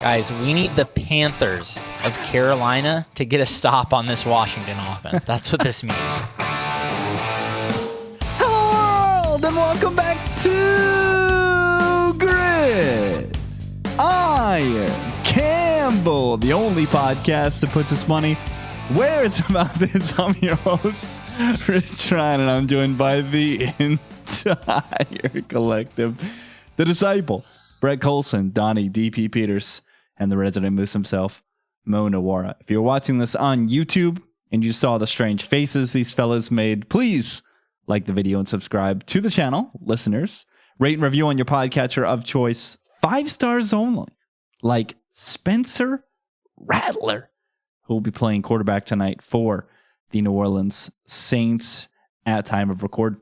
Guys, we need the Panthers of Carolina to get a stop on this Washington offense. That's what this means. Hello world, and welcome back to Grid Iron Campbell, the only podcast that puts its money where it's about this. I'm your host, Rich Ryan, and I'm joined by the entire collective, the Disciple, Brett Colson, Donnie, DP Peters, and the resident moose himself, Mo Nawara. If you're watching this on YouTube and you saw the strange faces these fellas made, please like the video and subscribe to the channel. Listeners, rate and review on your podcatcher of choice. 5 stars only. Like Spencer Rattler, who will be playing quarterback tonight for the New Orleans Saints at time of record.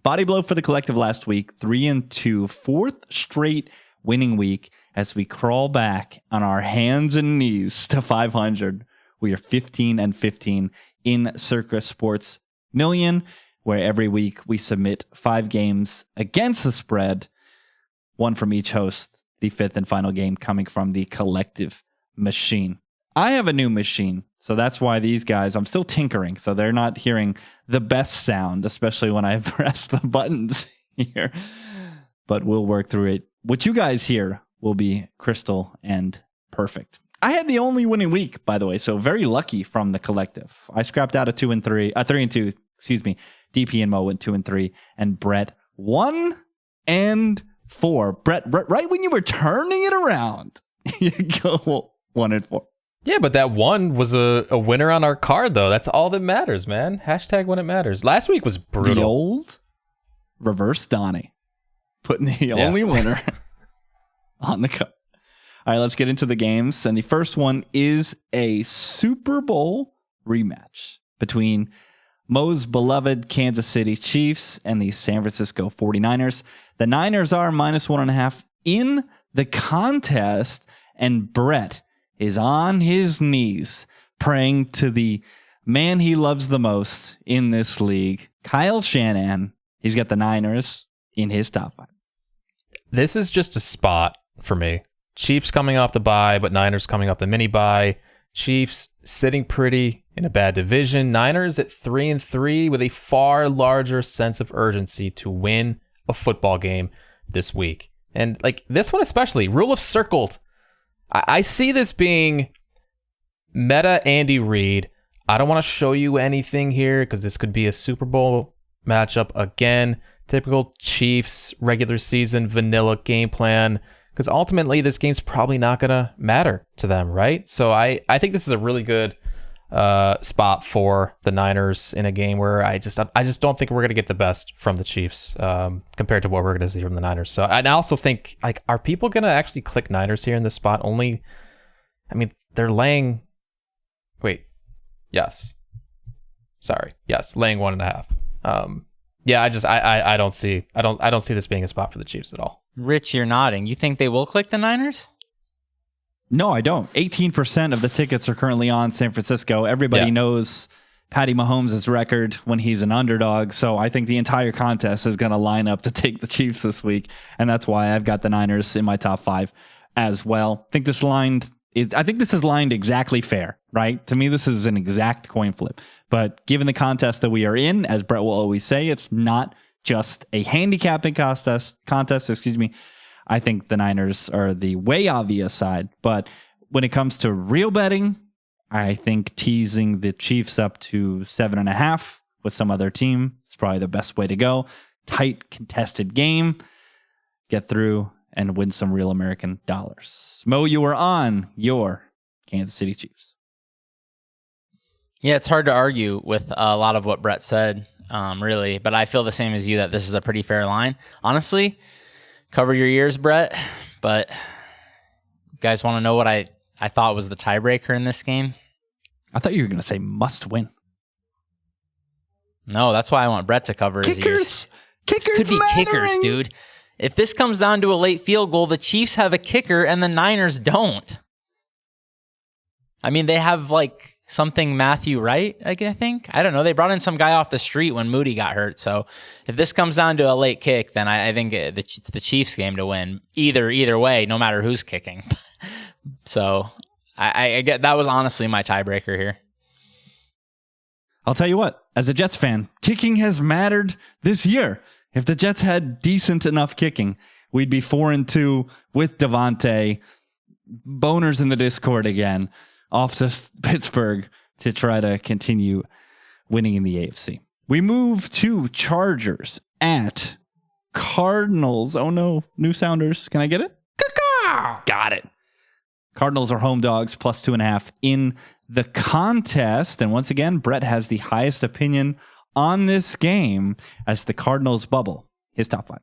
Body blow for the collective last week, 3-2, fourth straight winning week as we crawl back on our hands and knees to 500. We are 15-15 in Circa Sports Million, where every week we submit 5 games against the spread, one from each host, the 5th and final game coming from the collective machine. I have a new machine, so that's why these guys, I'm still tinkering, so they're not hearing the best sound, especially when I press the buttons here. But we'll work through it. What you guys hear will be crystal and perfect. I had the only winning week, by the way, so very lucky from the collective. I scrapped out a 3-2, excuse me. DP and Mo went 2-3, and Brett 1-4. Brett, right when you were turning it around, you go 1-4. Yeah, but that one was a winner on our card, though. That's all that matters, man. Hashtag when it matters. Last week was brutal. The old reverse Donnie, putting the only winner on the cup. All right, let's get into the games. And the first one is a Super Bowl rematch between Mo's beloved Kansas City Chiefs and the San Francisco 49ers. The Niners are -1.5 in the contest, and Brett is on his knees praying to the man he loves the most in this league, Kyle Shanahan. He's got the Niners in his top 5. This is just a spot for me. Chiefs coming off the bye, but Niners coming off the mini bye. Chiefs sitting pretty in a bad division. Niners at 3-3 with a far larger sense of urgency to win a football game this week. And like this one especially, rule of circled. I see this being meta Andy Reid. I don't want to show you anything here because this could be a Super Bowl matchup again. Typical Chiefs regular season vanilla game plan, because ultimately this game's probably not going to matter to them, right? So I think this is a really good spot for the Niners in a game where I just don't think we're going to get the best from the Chiefs compared to what we're going to see from the Niners. So I also think, like, are people going to actually click Niners here in this spot? Only, I mean, they're laying. Wait, yes, sorry, yes, laying 1.5. Yeah, I don't see this being a spot for the Chiefs at all. Rich, you're nodding. You think they will click the Niners? No, I don't. 18% of the tickets are currently on San Francisco. Everybody knows Patty Mahomes' record when he's an underdog. So I think the entire contest is going to line up to take the Chiefs this week. And that's why I've got the Niners in my top 5 as well. I think this is lined exactly fair, right? To me, this is an exact coin flip. But given the contest that we are in, as Brett will always say, it's not just a handicapping contest, I think the Niners are the way obvious side. But when it comes to real betting, I think teasing the Chiefs up to 7.5 with some other team is probably the best way to go. Tight, contested game. Get through and win some real American dollars. Mo, you are on your Kansas City Chiefs. Yeah, it's hard to argue with a lot of what Brett said, really. But I feel the same as you, that this is a pretty fair line. Honestly, cover your ears, Brett. But you guys want to know what I thought was the tiebreaker in this game? I thought you were going to say must win. No, that's why I want Brett to cover his ears. Kickers This could be mattering. kickers, dude. If this comes down to a late field goal, the Chiefs have a kicker and the Niners don't. I mean, they have like something Matthew Wright, I think. I don't know. They brought in some guy off the street when Moody got hurt. So if this comes down to a late kick, then I think it's the Chiefs game to win. Either way, no matter who's kicking. So I get that was honestly my tiebreaker here. I'll tell you what, as a Jets fan, kicking has mattered this year. If the Jets had decent enough kicking, we'd be 4-2 with Davante. Boners in the Discord again. Off to Pittsburgh to try to continue winning in the AFC. We move to Chargers at Cardinals. Oh no, new sounders. Can I get it? Got it. Cardinals are home dogs, plus 2.5 in the contest. And once again, Brett has the highest opinion on this game as the Cardinals bubble his top 5.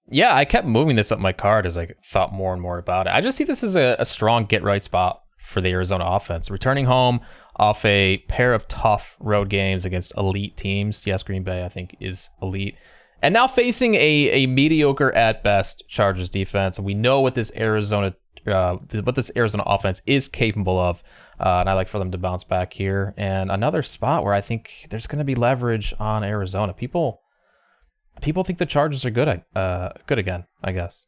Yeah, I kept moving this up my card as I thought more and more about it. I just see this as a strong get-right spot for the Arizona offense. Returning home off a pair of tough road games against elite teams. Yes, Green Bay, I think, is elite. And now facing a mediocre at best Chargers defense. And we know what this Arizona offense is capable of. And I like for them to bounce back here. And another spot where I think there's going to be leverage on Arizona. People think the Chargers are good again, I guess.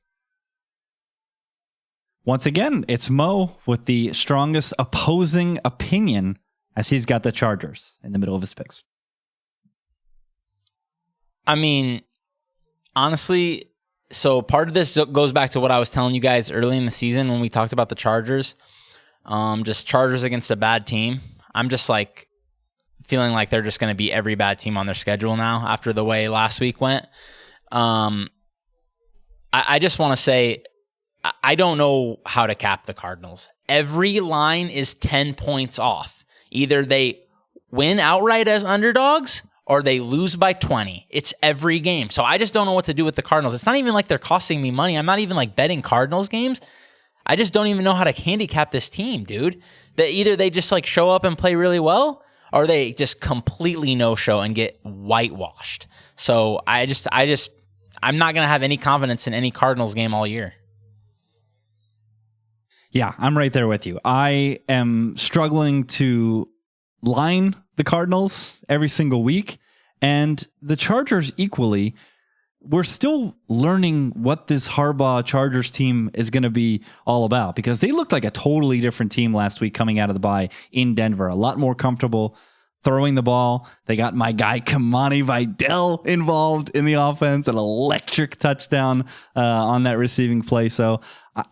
Once again, it's Mo with the strongest opposing opinion as he's got the Chargers in the middle of his picks. I mean, honestly, so part of this goes back to what I was telling you guys early in the season when we talked about the Chargers. Just Chargers against a bad team. I'm just like feeling like they're just going to beat every bad team on their schedule now after the way last week went. I just want to say, I don't know how to cap the Cardinals. Every line is 10 points off. Either they win outright as underdogs or they lose by 20. It's every game. So I just don't know what to do with the Cardinals. It's not even like they're costing me money. I'm not even like betting Cardinals games. I just don't even know how to handicap this team, dude. That either they just like show up and play really well or they just completely no show and get whitewashed. So I'm not going to have any confidence in any Cardinals game all year. Yeah, I'm right there with you. I am struggling to line the Cardinals every single week, and the Chargers equally. We're still learning what this Harbaugh Chargers team is going to be all about because they looked like a totally different team last week coming out of the bye in Denver. A lot more comfortable throwing the ball. They got my guy Kamani Vidal involved in the offense, an electric touchdown on that receiving play. So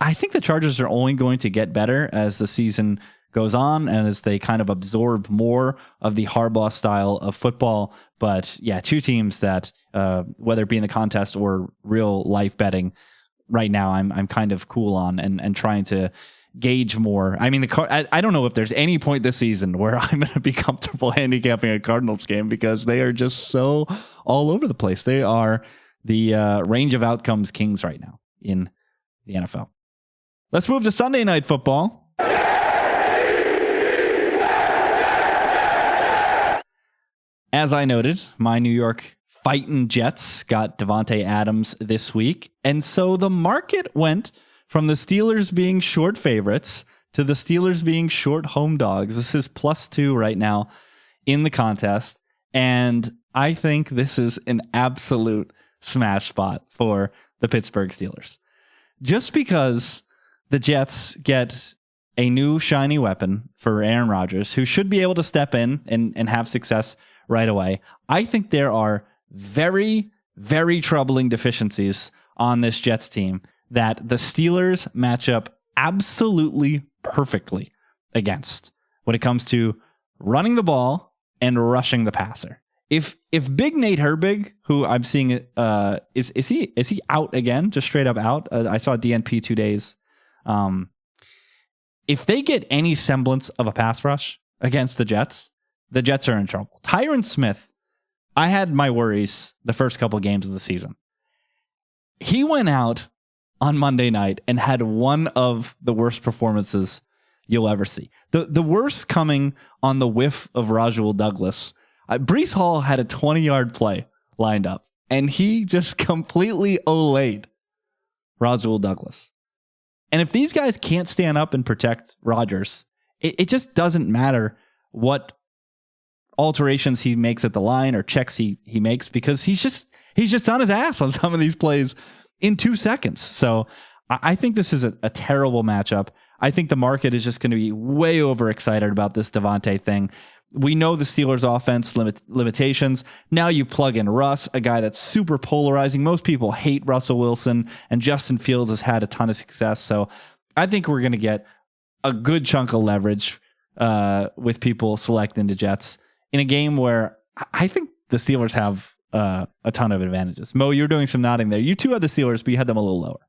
I think the Chargers are only going to get better as the season goes on and as they kind of absorb more of the Harbaugh style of football. But yeah, two teams that whether it be in the contest or real life betting right now, I'm kind of cool on and trying to gauge more. I mean, I don't know if there's any point this season where I'm going to be comfortable handicapping a Cardinals game because they are just so all over the place. They are the range of outcomes kings right now in the NFL. Let's move to Sunday Night Football. As I noted, my New York Fightin' Jets got Davante Adams this week. And so the market went from the Steelers being short favorites to the Steelers being short home dogs. This is +2 right now in the contest. And I think this is an absolute smash spot for the Pittsburgh Steelers. Just because the Jets get a new shiny weapon for Aaron Rodgers, who should be able to step in and have success right away. I think there are very, very troubling deficiencies on this Jets team that the Steelers match up absolutely perfectly against when it comes to running the ball and rushing the passer. If Big Nate Herbig, who I'm seeing is he out again, just straight up out? I saw DNP 2 days. If they get any semblance of a pass rush against the Jets are in trouble. Tyron Smith, I had my worries the first couple of games of the season. He went out on Monday night and had one of the worst performances you'll ever see. The worst coming on the whiff of Rasul Douglas. Breece Hall had a 20-yard play lined up, and he just completely olayed Rasul Douglas. And if these guys can't stand up and protect Rodgers, it just doesn't matter what alterations he makes at the line or checks he makes, because he's just on his ass on some of these plays in 2 seconds. So I think this is a terrible matchup. I think the market is just going to be way overexcited about this Devontae thing. We know the Steelers' offense limitations. Now you plug in Russ, a guy that's super polarizing. Most people hate Russell Wilson, and Justin Fields has had a ton of success. So I think we're going to get a good chunk of leverage with people selecting the Jets in a game where I think the Steelers have a ton of advantages. Mo, you're doing some nodding there. You too had the Steelers, but you had them a little lower.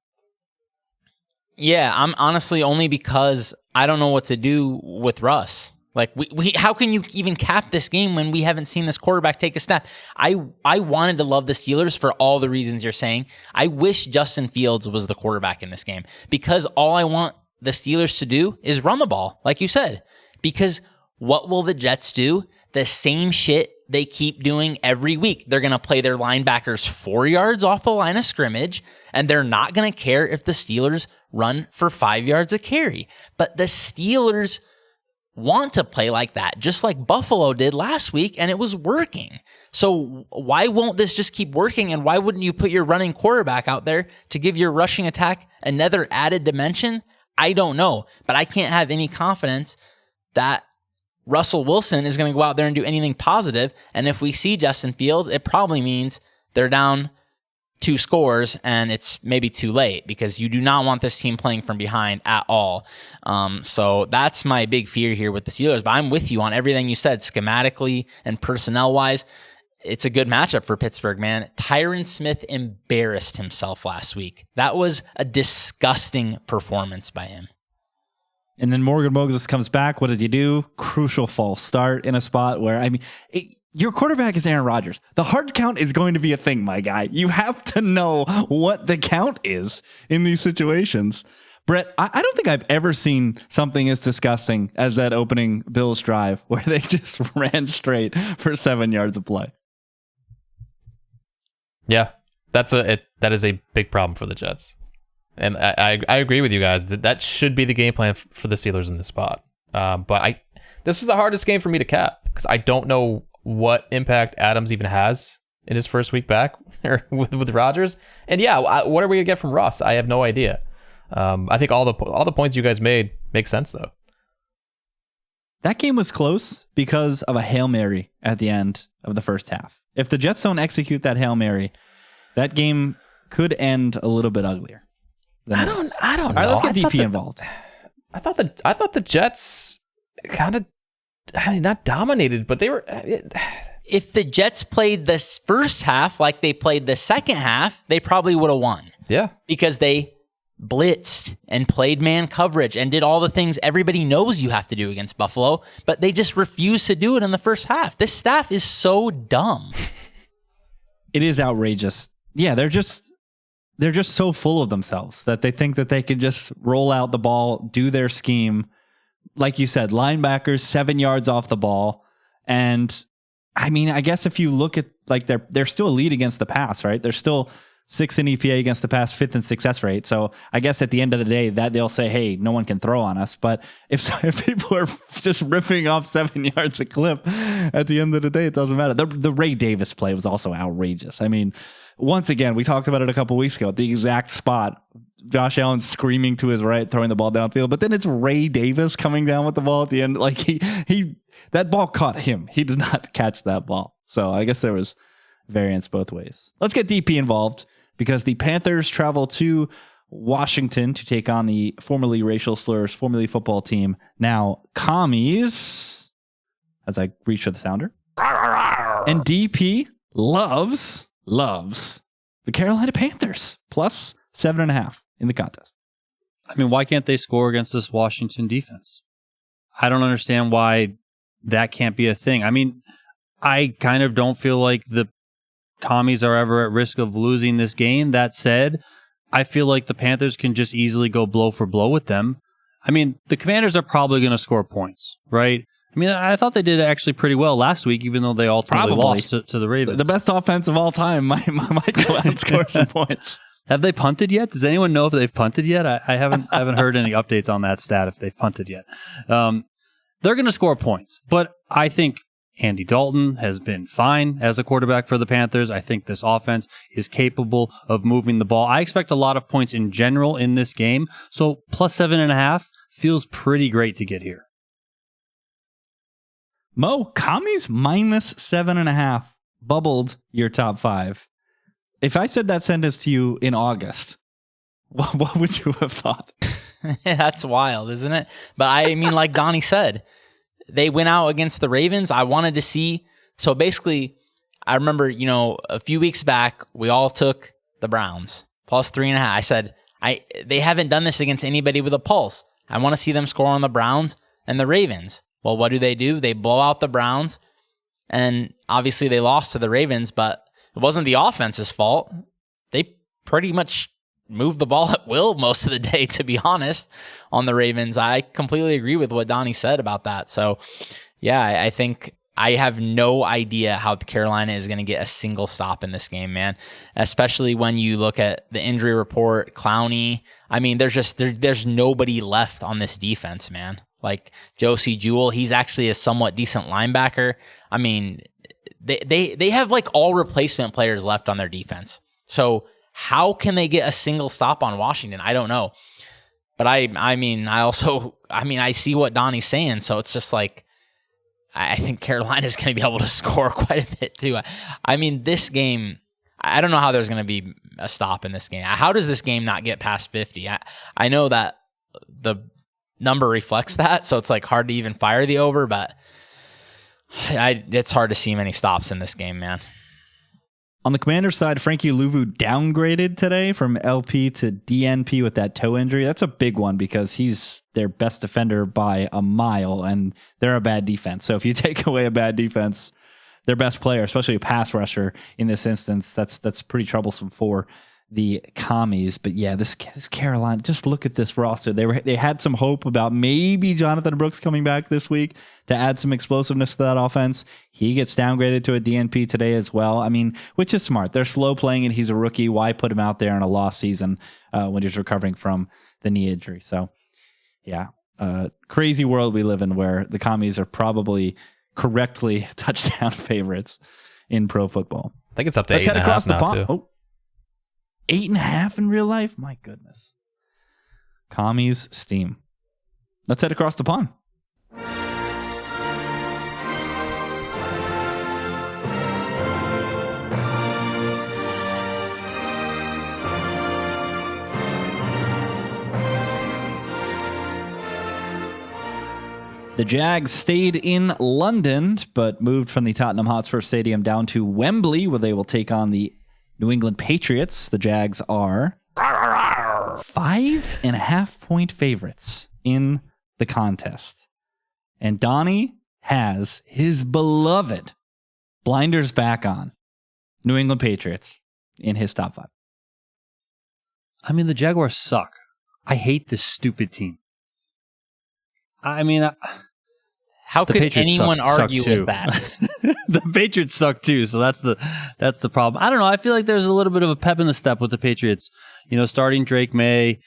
Yeah, I'm honestly only because I don't know what to do with Russ. Like, we how can you even cap this game when we haven't seen this quarterback take a snap? I wanted to love the Steelers for all the reasons you're saying. I wish Justin Fields was the quarterback in this game, because all I want the Steelers to do is run the ball, like you said. Because what will the Jets do? The same shit they keep doing every week. They're going to play their linebackers 4 yards off the line of scrimmage, and they're not going to care if the Steelers run for 5 yards a carry. But the Steelers want to play like that, just like Buffalo did last week, and it was working. So why won't this just keep working, and why wouldn't you put your running quarterback out there to give your rushing attack another added dimension? I don't know, but I can't have any confidence that Russell Wilson is going to go out there and do anything positive. And if we see Justin Fields, it probably means they're down 2 scores and it's maybe too late, because you do not want this team playing from behind at all. So that's my big fear here with the Steelers. But I'm with you on everything you said, schematically and personnel-wise. It's a good matchup for Pittsburgh, man. Tyron Smith embarrassed himself last week. That was a disgusting performance by him. And then Morgan Moses comes back. What does he do? Crucial false start in a spot where, your quarterback is Aaron Rodgers. The hard count is going to be a thing, my guy. You have to know what the count is in these situations. Brett, I don't think I've ever seen something as disgusting as that opening Bills drive where they just ran straight for 7 yards of play. Yeah, that is a big problem for the Jets. And I agree with you guys that should be the game plan for the Steelers in this spot. But this was the hardest game for me to cap, because I don't know what impact Adams even has in his first week back with Rodgers. And yeah, what are we gonna get from Russ? I have no idea. I think all the points you guys made make sense though. That game was close because of a Hail Mary at the end of the first half. If the Jets don't execute that Hail Mary, that game could end a little bit uglier. I don't know. All right, let's get DP involved. I thought the Jets kind of, not dominated, but they were. If the Jets played this first half like they played the second half, they probably would have won. Yeah, because they blitzed and played man coverage and did all the things everybody knows you have to do against Buffalo, but they just refused to do it in the first half. This staff is so dumb. It is outrageous. Yeah, they're just so full of themselves that they think that they can just roll out the ball, do their scheme. Like you said, linebackers 7 yards off the ball. And I guess if you look at, like, they're still a lead against the pass, right? They're still 6th in EPA against the pass, 5th in success rate. So I guess at the end of the day that they'll say, hey, no one can throw on us. But if people are just ripping off 7 yards a clip at the end of the day, it doesn't matter. The Ray Davis play was also outrageous. Once again, we talked about it a couple weeks ago, the exact spot. Josh Allen screaming to his right, throwing the ball downfield, but then it's Ray Davis coming down with the ball at the end. Like he that ball caught him. He did not catch that ball. So I guess there was variance both ways. Let's get DP involved, because the Panthers travel to Washington to take on the formerly racial slurs, formerly football team, now Commies, as I reach for the sounder. And DP loves the Carolina Panthers plus 7.5 in the contest. Why can't they score against this Washington defense? I don't understand why that can't be a thing. I kind of don't feel like the Commies are ever at risk of losing this game. That said, I feel like the Panthers can just easily go blow for blow with them. The Commanders are probably going to score points, right? I thought they did actually pretty well last week, even though they ultimately lost to the Ravens. The best offense of all time might go out and score some points. Have they punted yet? Does anyone know if they've punted yet? I haven't heard any updates on that stat if they've punted yet. they're going to score points. But I think Andy Dalton has been fine as a quarterback for the Panthers. I think this offense is capable of moving the ball. I expect a lot of points in general in this game. So plus 7.5 feels pretty great to get here. Mo, commies minus 7.5 bubbled your top 5. If I said that sentence to you in August, what would you have thought? That's wild, isn't it? But I mean, like Donnie said, they went out against the Ravens. I wanted to see. So basically, I remember, a few weeks back, we all took the Browns plus 3.5. I said, they haven't done this against anybody with a pulse. I want to see them score on the Browns and the Ravens. Well, what do? They blow out the Browns, and obviously they lost to the Ravens, but it wasn't the offense's fault. They pretty much moved the ball at will most of the day, to be honest, on the Ravens. I completely agree with what Donnie said about that. So, yeah, I think I have no idea how Carolina is going to get a single stop in this game, man, especially when you look at the injury report, Clowney. I mean, there's nobody left on this defense, man. Like Josie Jewell, he's actually a somewhat decent linebacker. I mean, they have like all replacement players left on their defense. So how can they get a single stop on Washington? I don't know. But I see what Donnie's saying. So it's just like, I think Carolina's going to be able to score quite a bit too. I mean, this game, I don't know how there's going to be a stop in this game. How does this game not get past 50? I know that the number reflects that, so it's like hard to even fire the over, but it's hard to see many stops in this game, man. On the Commanders side, Frankie Louvu downgraded today from LP to DNP with that toe injury. That's a big one because he's their best defender by a mile, and they're a bad defense. So if you take away a bad defense, their best player, especially a pass rusher in this instance, that's pretty troublesome for the commies. But yeah, this Carolina, just look at this roster. They had some hope about maybe Jonathan Brooks coming back this week to add some explosiveness to that offense. He gets downgraded to a DNP today as well. I mean, which is smart. They're slow playing it. He's a rookie. Why put him out there in a lost season when he's recovering from the knee injury? So yeah, crazy world we live in where the commies are probably correctly touchdown favorites in pro football. I think it's up to 8.5 now too. Oh. 8.5 in real life? My goodness. Commies steam. Let's head across the pond. The Jags stayed in London, but moved from the Tottenham Hotspur Stadium down to Wembley, where they will take on the New England Patriots. The Jags are 5.5-point favorites in the contest. And Donnie has his beloved blinders back on. New England Patriots in his top 5. I mean, the Jaguars suck. I hate this stupid team. I mean, how could anyone argue with that? The Patriots suck too, so that's the problem. I don't know. I feel like there's a little bit of a pep in the step with the Patriots. Starting Drake May,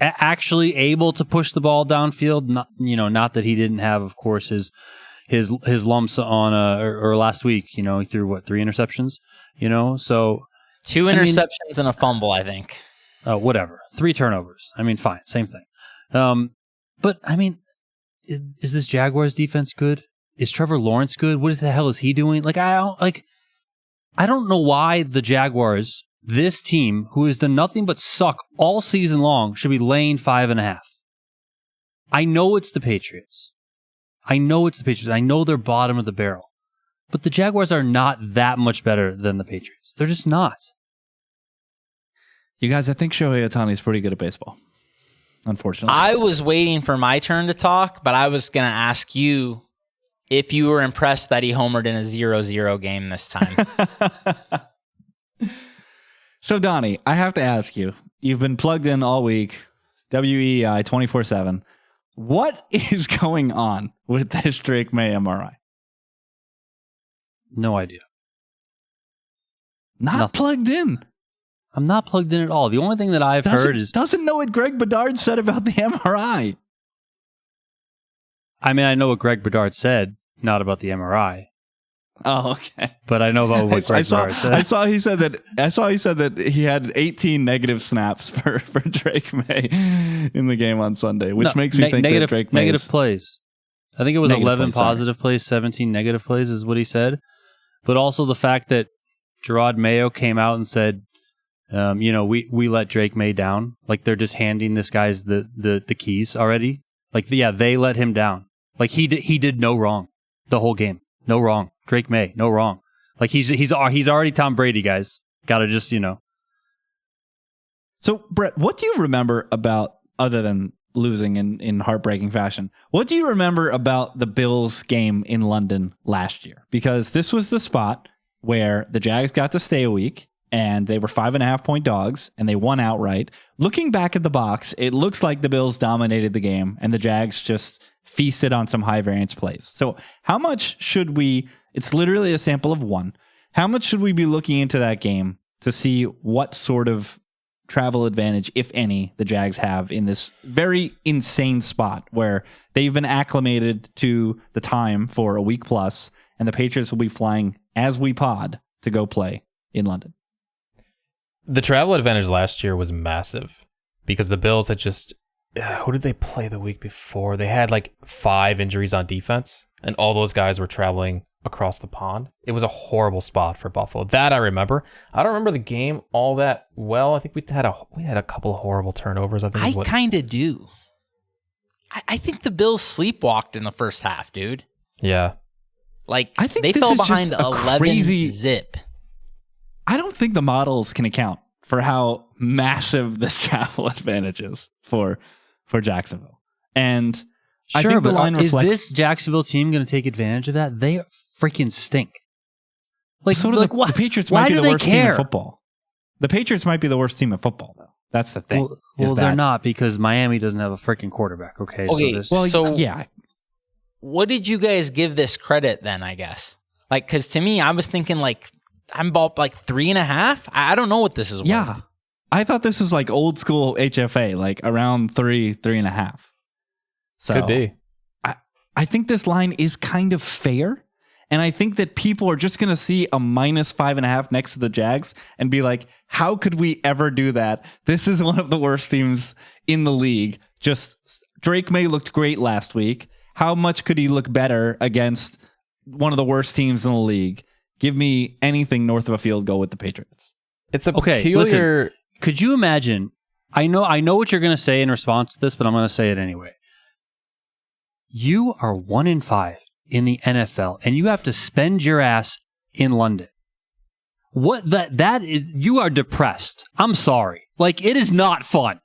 actually able to push the ball downfield. Not that he didn't have, of course, his lumps on or last week. He threw 3 interceptions. So 2 interceptions and a fumble, I think. Whatever, 3 turnovers. I mean, fine, same thing. But I mean, is this Jaguars defense good? Is Trevor Lawrence good? What the hell is he doing? I don't know why the Jaguars, this team who has done nothing but suck all season long, should be laying 5.5. I know it's the Patriots. I know they're bottom of the barrel. But the Jaguars are not that much better than the Patriots. They're just not. You guys, I think Shohei Ohtani is pretty good at baseball. Unfortunately. I was waiting for my turn to talk, but I was going to ask you if you were impressed that he homered in a 0-0 game this time. So, Donnie, I have to ask you. You've been plugged in all week, WEI 24/7. What is going on with this Drake May MRI? No idea. Not plugged in. I'm not plugged in at all. The only thing that I've heard is... Doesn't know what Greg Bedard said about the MRI. I mean, I know what Greg Bedard said, not about the MRI. Oh, okay. But I know about what Greg Bedard said. I saw he said that he had 18 negative snaps for Drake May in the game on Sunday, which makes me think that Drake May negative plays. I think it was 11 plays, positive plays, 17 negative plays is what he said. But also the fact that Gerard Mayo came out and said, we let Drake May down. Like they're just handing this guy's the keys already. Like, yeah, they let him down. Like he did no wrong the whole game. No wrong. Drake May, no wrong. Like he's already Tom Brady, guys. Gotta just, So, Brett, what do you remember about, other than losing in heartbreaking fashion, what do you remember about the Bills game in London last year? Because this was the spot where the Jags got to stay a week and they were 5.5-point dogs and they won outright. Looking back at the box, it looks like the Bills dominated the game and the Jags just feasted on some high variance plays. So how much should we, it's literally a sample of one, how much should we be looking into that game to see what sort of travel advantage, if any, the Jags have in this very insane spot where they've been acclimated to the time for a week plus, and the Patriots will be flying as we pod to go play in London? The travel advantage last year was massive because the Bills had just, who did they play the week before? They had like 5 injuries on defense, and all those guys were traveling across the pond. It was a horrible spot for Buffalo. That I remember. I don't remember the game all that well. I think we had a couple of horrible turnovers. I kind of do. I think the Bills sleepwalked in the first half, dude. Yeah. Like, I think they this fell is behind just a 11 crazy zip. I don't think the models can account for how massive this travel advantage is for Jacksonville. And I think the line reflects, is this Jacksonville team going to take advantage of that? They freaking stink. Like, so like the Patriots might be the worst team in football. The Patriots might be the worst team in football, though. That's the thing. Well, they're not, because Miami doesn't have a freaking quarterback. Okay. Yeah. What did you guys give this credit then? I guess, like, because to me, I was thinking like I'm about like 3.5. I don't know what this is worth. Yeah, I thought this was like old school HFA, like around 3.5. So could be. I think this line is kind of fair. And I think that people are just going to see a -5.5 next to the Jags and be like, how could we ever do that? This is one of the worst teams in the league. Just Drake May looked great last week. How much could he look better against one of the worst teams in the league? Give me anything north of a field goal with the Patriots. It's a peculiar... Listen, could you imagine? I know what you're going to say in response to this, but I'm going to say it anyway. You are 1-5 in the NFL, and you have to spend your ass in London. What that is, you are depressed. I'm sorry. Like, it is not fun.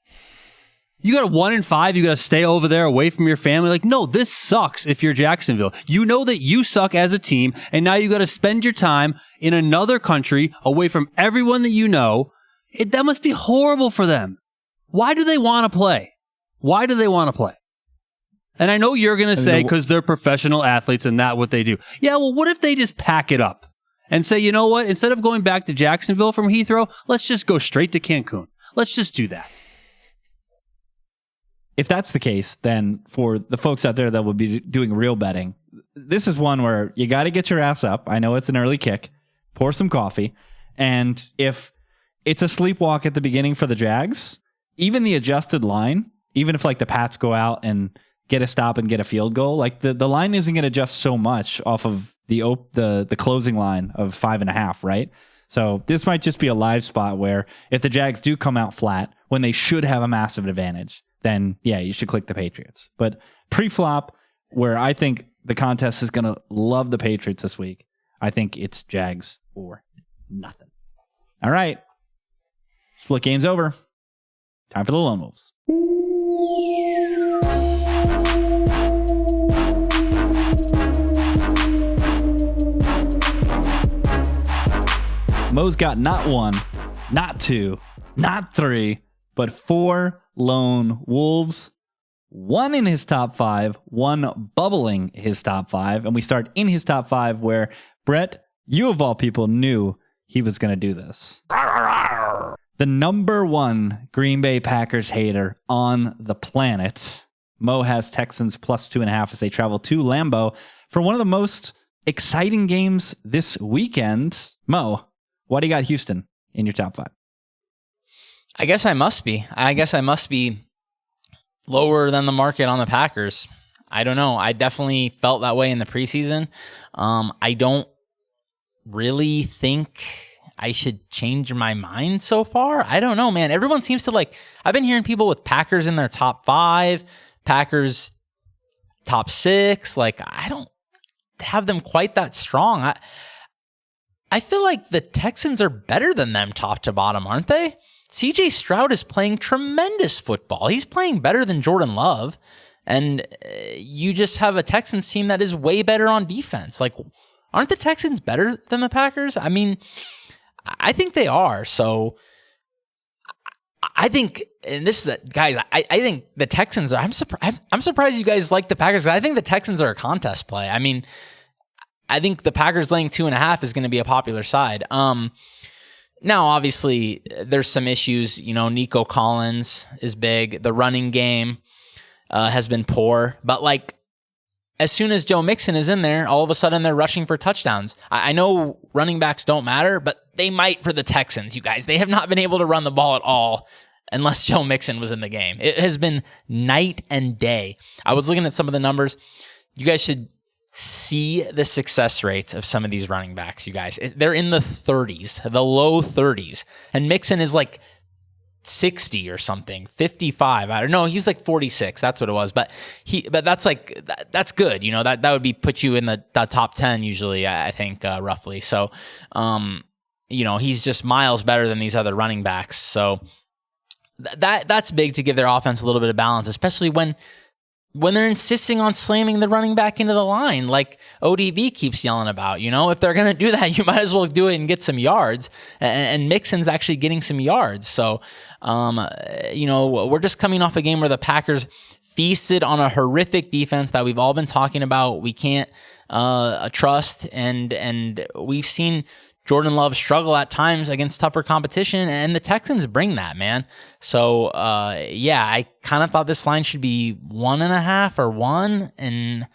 You got a 1-5, you got to stay over there away from your family. Like, no, this sucks if you're Jacksonville. You know that you suck as a team, and now you got to spend your time in another country away from everyone that you know. That must be horrible for them. Why do they want to play? Why do they want to play? And I know you're going to say because they're professional athletes and that's what they do. Yeah, well, what if they just pack it up and say, you know what? Instead of going back to Jacksonville from Heathrow, let's just go straight to Cancun. Let's just do that. If that's the case, then for the folks out there that will be doing real betting, this is one where you got to get your ass up. I know it's an early kick. Pour some coffee. And if it's a sleepwalk at the beginning for the Jags, even the adjusted line, even if like the Pats go out and get a stop and get a field goal, like the line isn't going to adjust so much off of the closing line of 5.5, right? So this might just be a live spot where if the Jags do come out flat when they should have a massive advantage, then yeah, you should click the Patriots. But pre-flop, where I think the contest is going to love the Patriots this week, I think it's Jags or nothing. All right. Split game's over. Time for the Lone Wolves. Mo's got not 1, not 2, not 3, but 4 Lone Wolves. 1 in his top 5, 1 bubbling his top 5. And we start in his top 5 where, Brett, you of all people knew he was going to do this. The number 1 Green Bay Packers hater on the planet, Mo has Texans plus 2.5 as they travel to Lambeau for one of the most exciting games this weekend. Mo, why do you got Houston in your top 5? I guess I must be lower than the market on the Packers. I don't know. I definitely felt that way in the preseason. I don't really think I should change my mind so far. I don't know, man. Everyone seems to I've been hearing people with Packers in their top 5, Packers top 6. I don't have them quite that strong. I feel like the Texans are better than them top to bottom, aren't they? CJ Stroud is playing tremendous football. He's playing better than Jordan Love. And you just have a Texans team that is way better on defense. Aren't the Texans better than the Packers? I mean, I think they are. So I think, and this is guys, I think the Texans are, I'm surprised you guys like the Packers. I think the Texans are a contest play. I mean, I think the Packers laying 2.5 is going to be a popular side. Now, obviously, there's some issues. Nico Collins is big. The running game has been poor. But, as soon as Joe Mixon is in there, all of a sudden they're rushing for touchdowns. I know running backs don't matter, but they might for the Texans, you guys. They have not been able to run the ball at all unless Joe Mixon was in the game. It has been night and day. I was looking at some of the numbers. You guys should see the success rates of some of these running backs, you guys. They're in the 30s, the low 30s. And Mixon is 60 or something, 55. I don't know. He was 46. That's what it was. But that's that's good. That would put you in the top 10 usually, I think, roughly. So, he's just miles better than these other running backs. So that's big to give their offense a little bit of balance, especially when they're insisting on slamming the running back into the line, like ODB keeps yelling about. If they're going to do that, you might as well do it and get some yards. And Mixon's actually getting some yards. So, we're just coming off a game where the Packers feasted on a horrific defense that we've all been talking about. We can't trust, and we've seen Jordan Love struggle at times against tougher competition, and the Texans bring that, man. So, I kind of thought this line should be 1.5 or 1, and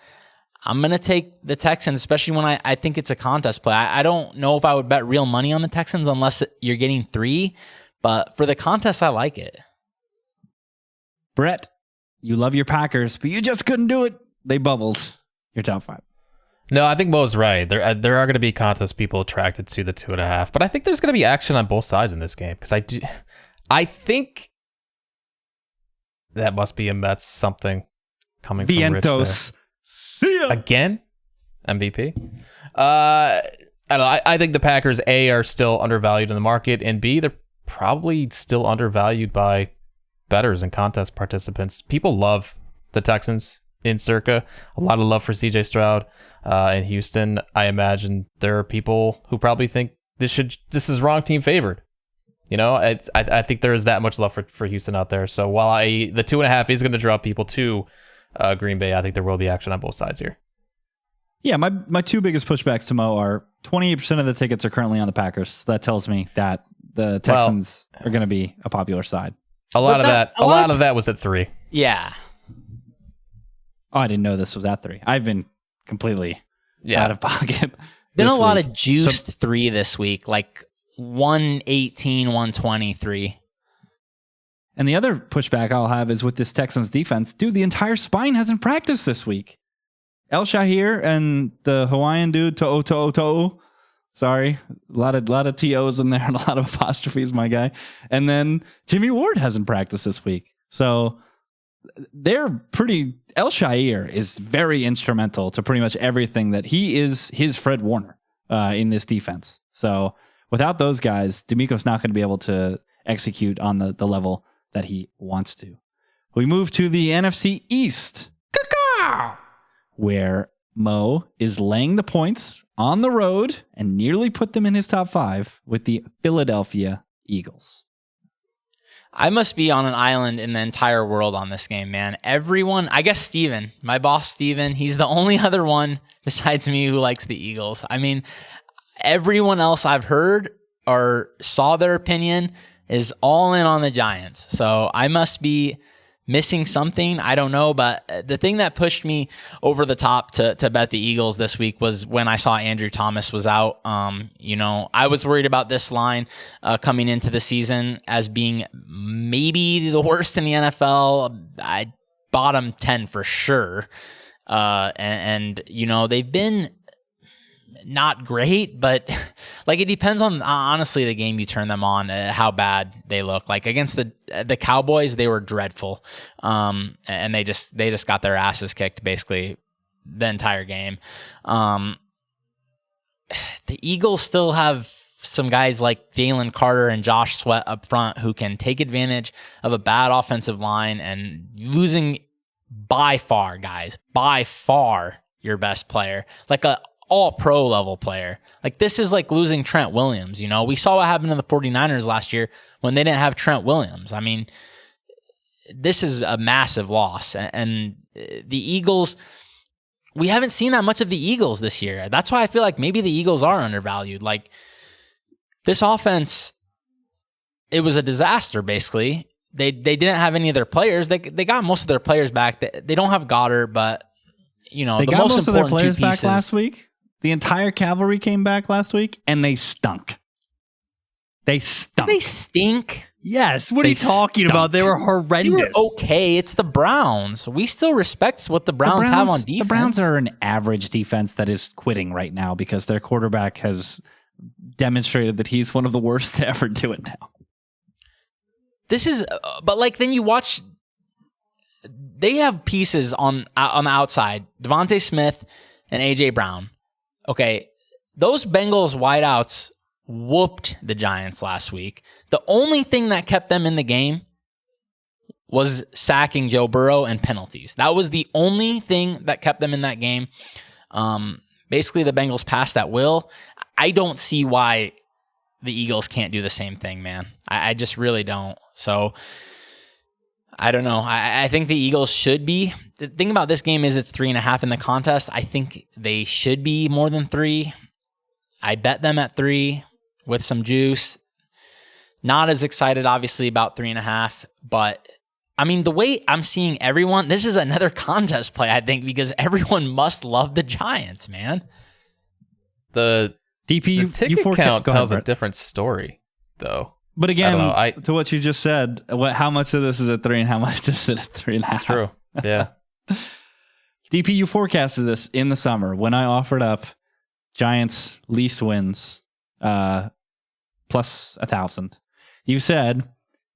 I'm going to take the Texans, especially when I think it's a contest play. I don't know if I would bet real money on the Texans unless you're getting 3, but for the contest, I like it. Brett, you love your Packers, but you just couldn't do it. They bubbled your top 5. No, I think Mo's right. There are going to be contest people attracted to the 2.5, but I think there's going to be action on both sides in this game because I think that must be a Mets something coming from Rich there. See ya. Again, MVP. I don't know. I think the Packers are still undervalued in the market, and B, they're probably still undervalued by bettors and contest participants. People love the Texans in Circa. A lot of love for CJ Stroud. In Houston, I imagine there are people who probably think this is wrong team favored. I think there is that much love for Houston out there. So while the 2.5 is going to draw people to Green Bay, I think there will be action on both sides here. Yeah, my 2 biggest pushbacks to Mo are 28% of the tickets are currently on the Packers. That tells me that the Texans are going to be a popular side. A lot of that was at 3. Yeah. Oh, I didn't know this was at 3. I've been completely out of pocket. Been a lot of juiced 3 this week, 118, 123. And the other pushback I'll have is with this Texans defense. Dude, the entire spine hasn't practiced this week. El Shahir and the Hawaiian dude, To'o. Sorry, a lot of TOs in there and a lot of apostrophes, my guy. And then Jimmy Ward hasn't practiced this week. So they're pretty... El Shahir is very instrumental to pretty much everything that he is his Fred Warner in this defense. So without those guys, D'Amico's not going to be able to execute on the level that he wants to. We move to the NFC East, where Mo is laying the points on the road and nearly put them in his top 5 with the Philadelphia Eagles. I must be on an island in the entire world on this game, man. Everyone, I guess Steven, my boss Steven, he's the only other one besides me who likes the Eagles. I mean, everyone else I've heard or saw their opinion is all in on the Giants. So I must be missing something. I don't know, but the thing that pushed me over the top to bet the Eagles this week was when I saw Andrew Thomas was out. I was worried about this line coming into the season as being maybe the worst in the NFL. I bottom 10 for sure. And they've been not great, but like it depends on honestly the game you turn them on, how bad they look. Like against the Cowboys, they were dreadful, and they just got their asses kicked basically the entire game. The Eagles still have some guys like Jalen Carter and Josh Sweat up front who can take advantage of a bad offensive line, and losing by far your best player, like a all-pro level player. Like this is like losing Trent Williams. We saw what happened to the 49ers last year when they didn't have Trent Williams. I mean, this is a massive loss. And the Eagles, we haven't seen that much of the Eagles this year. That's why I feel like maybe the Eagles are undervalued. Like this offense, it was a disaster basically. They didn't have any of their players. They got most of their players back. They don't have Goddard, but they got most of their players back last week. The entire cavalry came back last week, and they stunk. They stink. Yes. What are you talking about? They were horrendous. They were okay. It's the Browns. We still respect what the Browns have on defense. The Browns are an average defense that is quitting right now because their quarterback has demonstrated that he's one of the worst to ever do it now. But like then you watch. They have pieces on the outside, Devontae Smith and A.J. Brown. Okay, those Bengals wideouts whooped the Giants last week. The only thing that kept them in the game was sacking Joe Burrow and penalties. That was the only thing that kept them in that game. Basically, the Bengals passed at will. I don't see why the Eagles can't do the same thing, man. I just really don't. So I don't know. I think the Eagles should be. The thing about this game is it's 3.5 in the contest. I think they should be more than 3. I bet them at 3 with some juice. Not as excited, obviously, about 3.5. But, I mean, the way I'm seeing everyone, this is another contest play, I think, because everyone must love the Giants, man. The ticket count tells a different story, though. But again, to what you just said, how much of this is at 3 and how much is it at 3.5? True. Yeah. DP, you forecasted this in the summer when I offered up Giants least wins plus 1,000. You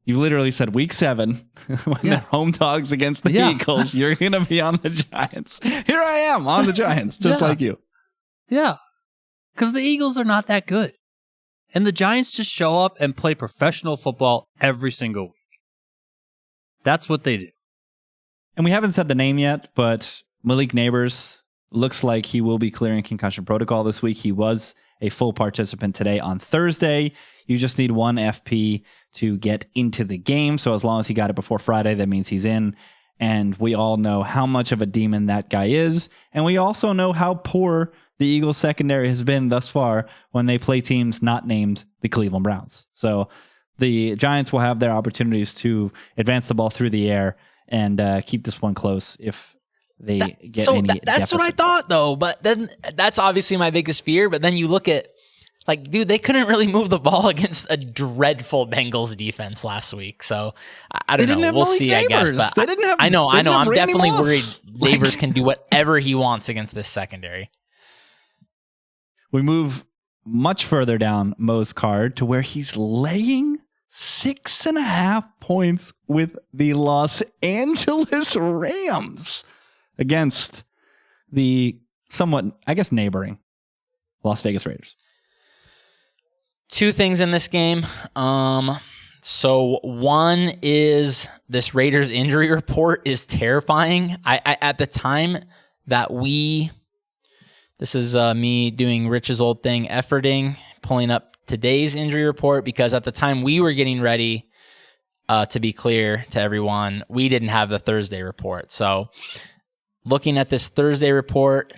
literally said week 7 when they're home dogs against the Eagles, you're going to be on the Giants. Here I am on the Giants, just like you. Yeah. Because the Eagles are not that good. And the Giants just show up and play professional football every single week. That's what they do. And we haven't said the name yet, but Malik Neighbors looks like he will be clearing concussion protocol this week. He was a full participant today on Thursday. You just need 1 FP to get into the game. So as long as he got it before Friday, that means he's in. And we all know how much of a demon that guy is. And we also know how poor the Eagles secondary has been thus far when they play teams not named the Cleveland Browns. So the Giants will have their opportunities to advance the ball through the air and keep this one close if they get any that's what I thought, though. But then that's obviously my biggest fear. But then you look at, like, dude, they couldn't really move the ball against a dreadful Bengals defense last week. So I don't know. We'll see, I guess. But they didn't have, I know. I'm definitely worried Like, Neighbors can do whatever he wants against this secondary. We move much further down Mo's card to where he's laying 6.5 points with the Los Angeles Rams against the somewhat, I guess, neighboring Las Vegas Raiders. 2 things in this game. So one is this Raiders injury report is terrifying. I at the time that this is me doing Rich's old thing, efforting, pulling up today's injury report, because at the time we were getting ready to be clear to everyone, we didn't have the Thursday report. So looking at this Thursday report,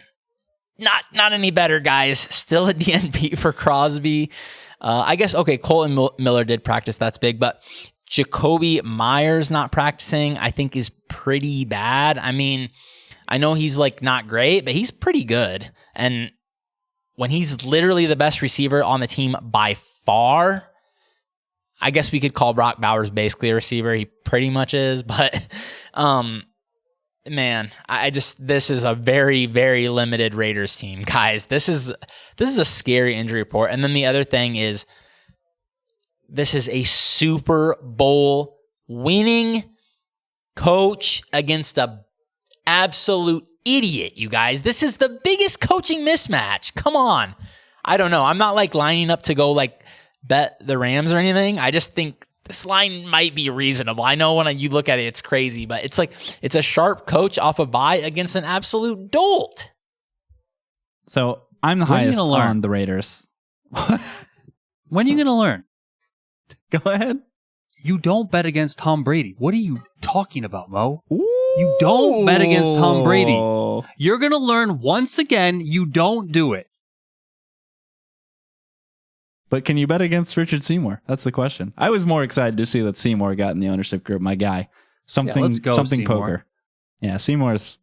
not any better, guys. Still a DNP for Crosby. I guess, okay, Colton Miller did practice. That's big. But Jacoby Myers not practicing, I think, is pretty bad. I mean, I know he's like not great, but he's pretty good. And when he's literally the best receiver on the team by far, I guess we could call Brock Bowers basically a receiver. He pretty much is, but man, this is a very, very limited Raiders team, guys. This is a scary injury report. And then the other thing is, this is a Super Bowl winning coach against a absolute idiot, you guys. This is the biggest coaching mismatch. Come on. I don't know. I'm not like lining up to go like bet the Rams or anything. I just think this line might be reasonable. I know when you look at it, it's crazy, but it's like, it's a sharp coach off a bye against an absolute dolt. So I'm the highest on the Raiders. When are you going to learn? Go ahead. You don't bet against Tom Brady. What are you talking about, Mo? Ooh. You don't bet against Tom Brady. You're going to learn once again, you don't do it. But can you bet against Richard Seymour? That's the question. I was more excited to see that Seymour got in the ownership group. My guy. Something Seymour. poker. Yeah, Seymour's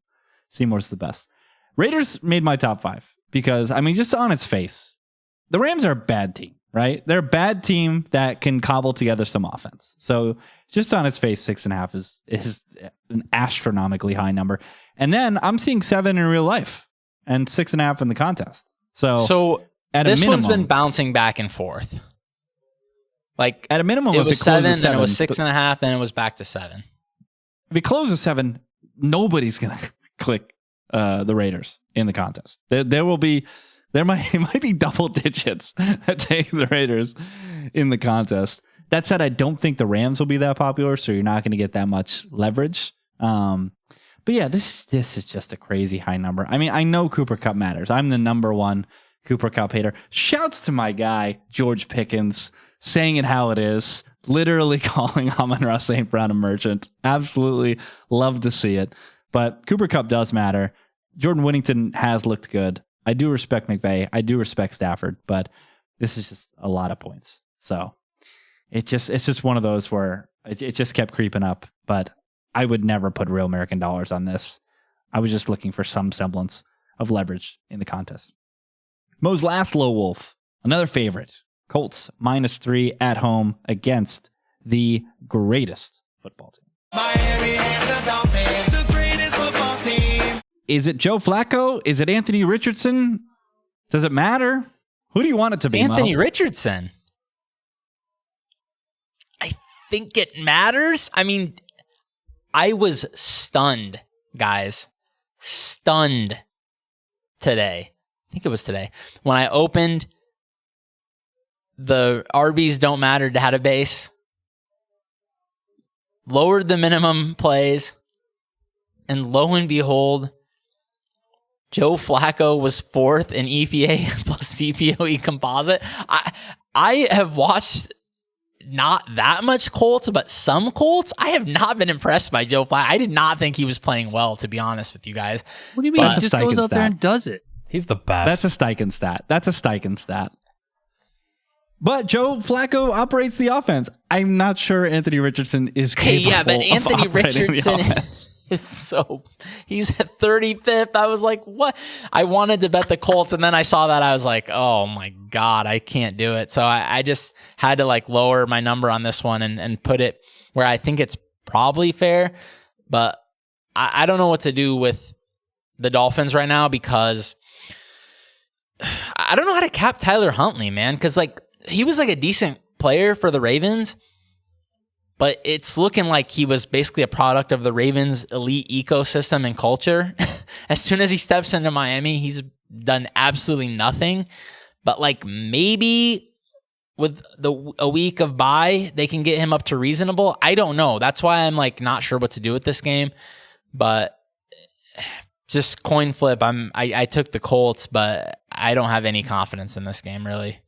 the best. Raiders made my top 5 because, I mean, just on its face, the Rams are a bad team, right? They're a bad team that can cobble together some offense. So just on its face, 6.5 is an astronomically high number. And then I'm seeing 7 in real life and 6.5 in the contest. So at this a minimum, one's been bouncing back and forth. Like at a minimum, it if was it closes 7, then it was 6.5, then it was back to 7. If it closes 7, nobody's gonna click the Raiders in the contest. There might be double digits that take the Raiders in the contest. That said, I don't think the Rams will be that popular, so you're not going to get that much leverage. But yeah, this is just a crazy high number. I mean, I know Cooper Kupp matters. I'm the number one Cooper Kupp hater. Shouts to my guy, George Pickens, saying it how it is, literally calling Amon-Ra St. Brown a merchant. Absolutely love to see it. But Cooper Kupp does matter. Jordan Whittington has looked good. I do respect McVay. I do respect Stafford, but this is just a lot of points. So it's just one of those where it just kept creeping up, but I would never put real American dollars on this. I was just looking for some semblance of leverage in the contest. Mo's last low wolf, another favorite, Colts -3 at home against the greatest football team. Miami and the Dolphins, the greatest football team. Is it Joe Flacco? Is it Anthony Richardson? Does it matter? Who do you want it to be, Anthony Mo? Richardson. I think it matters. I mean, I was stunned, guys. Stunned today. I think it was today. When I opened the Arby's Don't Matter database, lowered the minimum plays, and lo and behold, Joe Flacco was 4th in EPA plus CPOE composite. I have watched not that much Colts, but some Colts. I have not been impressed by Joe Flacco. I did not think he was playing well, to be honest with you guys. What do you mean? He just goes out there and does it. He's the best. That's a Steichen stat. But Joe Flacco operates the offense. I'm not sure Anthony Richardson is capable yeah, but Anthony of operating Richardson the offense. He's at 35th. I was like, what? I wanted to bet the Colts, and then I saw that. I was like, oh my God, I can't do it. So I just had to like lower my number on this one and put it where I think it's probably fair. But I don't know what to do with the Dolphins right now because I don't know how to cap Tyler Huntley, man. Because like he was like a decent player for the Ravens, but it's looking like he was basically a product of the Ravens' elite ecosystem and culture. As soon as he steps into Miami, he's done absolutely nothing. But like maybe with a week of bye, they can get him up to reasonable. I don't know. That's why I'm like not sure what to do with this game. But just coin flip. I took the Colts, but I don't have any confidence in this game really.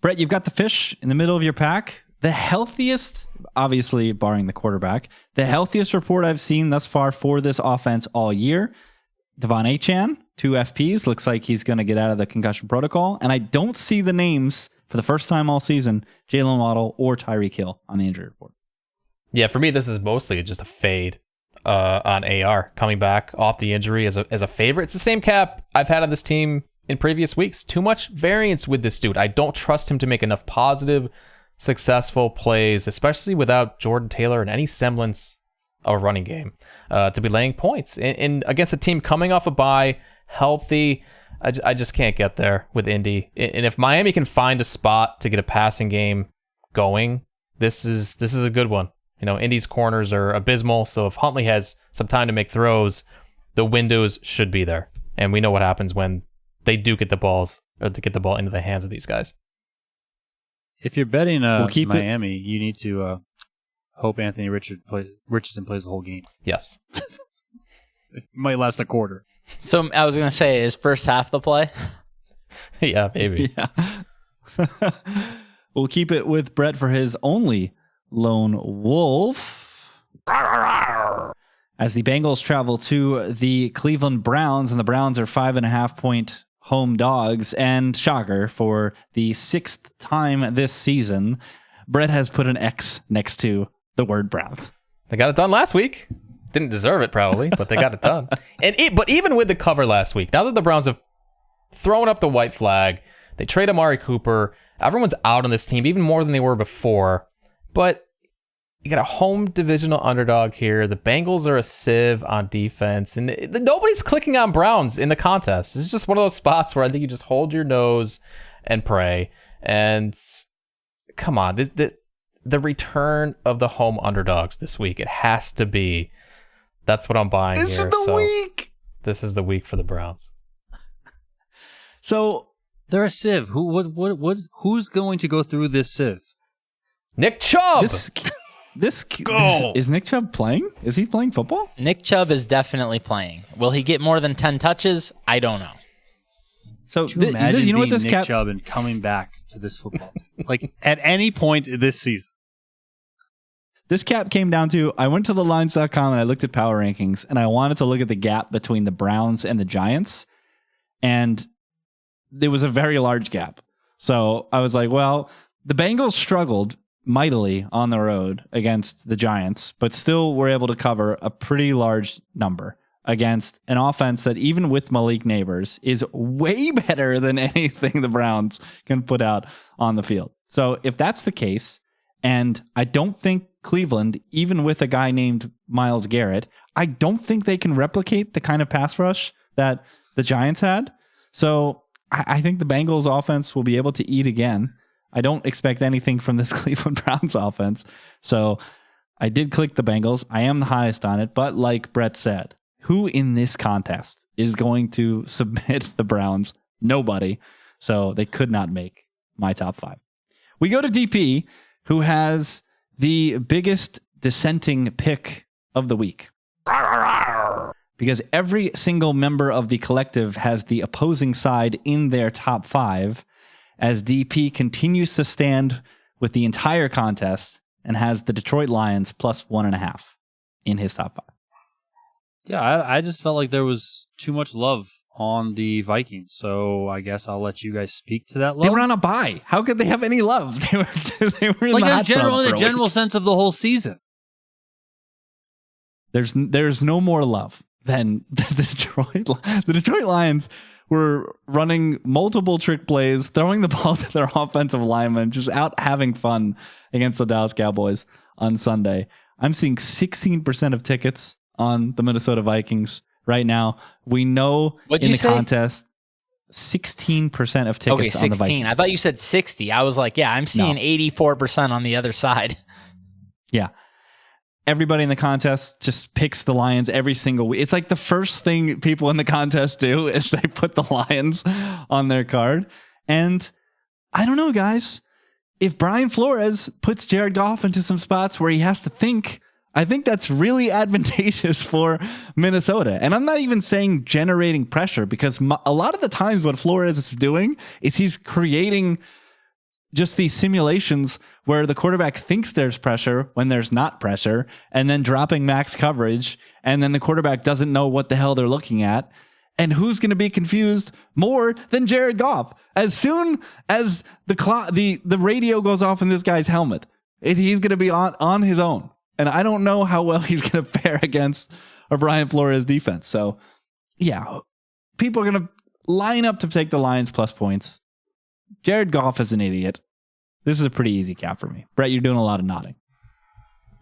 Brett, you've got the fish in the middle of your pack. The healthiest, obviously barring the quarterback, the healthiest report I've seen thus far for this offense all year. Devon Achane, 2 FPs. Looks like he's going to get out of the concussion protocol. And I don't see the names for the first time all season, Jalen Waddle or Tyreek Hill on the injury report. Yeah, for me, this is mostly just a fade on AR coming back off the injury as a favorite. It's the same cap I've had on this team in previous weeks. Too much variance with this dude. I don't trust him to make enough positive, successful plays, especially without Jordan Taylor and any semblance of a running game, to be laying points. And against a team coming off a bye, healthy, I just can't get there with Indy. And if Miami can find a spot to get a passing game going, this is a good one. You know, Indy's corners are abysmal, so if Huntley has some time to make throws, the windows should be there. And we know what happens when they do get the balls, or they get the ball into the hands of these guys. If you're betting Miami, you need to hope Anthony Richardson plays the whole game. Yes. It might last a quarter. So I was going to say, is first half the play? Yeah, maybe. Yeah. We'll keep it with Brett for his only lone wolf. As the Bengals travel to the Cleveland Browns, and the Browns are 5.5-point home dogs, and shocker, for the 6th time this season, Brett has put an X next to the word Browns. They got it done last week. Didn't deserve it probably, but they got it done. But even with the cover last week, now that the Browns have thrown up the white flag, they trade Amari Cooper, everyone's out on this team, even more than they were before. But you got a home divisional underdog here. The Bengals are a sieve on defense, and nobody's clicking on Browns in the contest. It's just one of those spots where I think you just hold your nose and pray. And come on, the return of the home underdogs this week, it has to be. That's what I'm buying here. This is the week. This is the week for the Browns. So they're a sieve. Who's going to go through this sieve? Nick Chubb. Is Nick Chubb playing? Is he playing football? Nick Chubb is definitely playing. Will he get more than 10 touches? I don't know. So Could you imagine you know what being this Nick cap Chubb and coming back to this football team? Like at any point this season. This cap came down to, I went to the lines.com and I looked at power rankings, and I wanted to look at the gap between the Browns and the Giants. And there was a very large gap. So I was like, well, the Bengals struggled mightily on the road against the Giants, but still were able to cover a pretty large number against an offense that, even with Malik Neighbors, is way better than anything the Browns can put out on the field. So if that's the case, and I don't think Cleveland, even with a guy named Myles Garrett, I don't think they can replicate the kind of pass rush that the Giants had. So I think the Bengals offense will be able to eat again. I don't expect anything from this Cleveland Browns offense. So I did click the Bengals. I am the highest on it. But like Brett said, who in this contest is going to submit the Browns? Nobody. So they could not make my top 5. We go to DP, who has the biggest dissenting pick of the week. Because every single member of the collective has the opposing side in their top 5, as DP continues to stand with the entire contest and has the Detroit Lions plus 1.5 in his top 5. Yeah, I just felt like there was too much love on the Vikings, so I guess I'll let you guys speak to that love. They were on a bye. How could they have any love? They were in like the in hot tub for a a general week. sense of the whole season. There's no more love than the Detroit Lions were running multiple trick plays, throwing the ball to their offensive linemen, just out having fun against the Dallas Cowboys on Sunday. I'm seeing 16% of tickets on the Minnesota Vikings right now. We know in the contest, 16% of tickets on the 16. Vikings. I thought you said 60. I was like, yeah, I'm seeing 84% on the other side. Yeah. Everybody in the contest just picks the Lions every single week. It's like the first thing people in the contest do is they put the Lions on their card. And I don't know, guys. If Brian Flores puts Jared Goff into some spots where he has to think, I think that's really advantageous for Minnesota. And I'm not even saying generating pressure, because a lot of the times what Flores is doing is he's creating just these simulations where the quarterback thinks there's pressure when there's not pressure, and then dropping max coverage, and then the quarterback doesn't know what the hell they're looking at. And who's going to be confused more than Jared Goff? As soon as the radio goes off in this guy's helmet, he's going to be on his own. And I don't know how well he's going to fare against a Brian Flores defense. So, yeah, people are going to line up to take the Lions plus points. Jared Goff is an idiot. This is a pretty easy cap for me. Brett, you're doing a lot of nodding.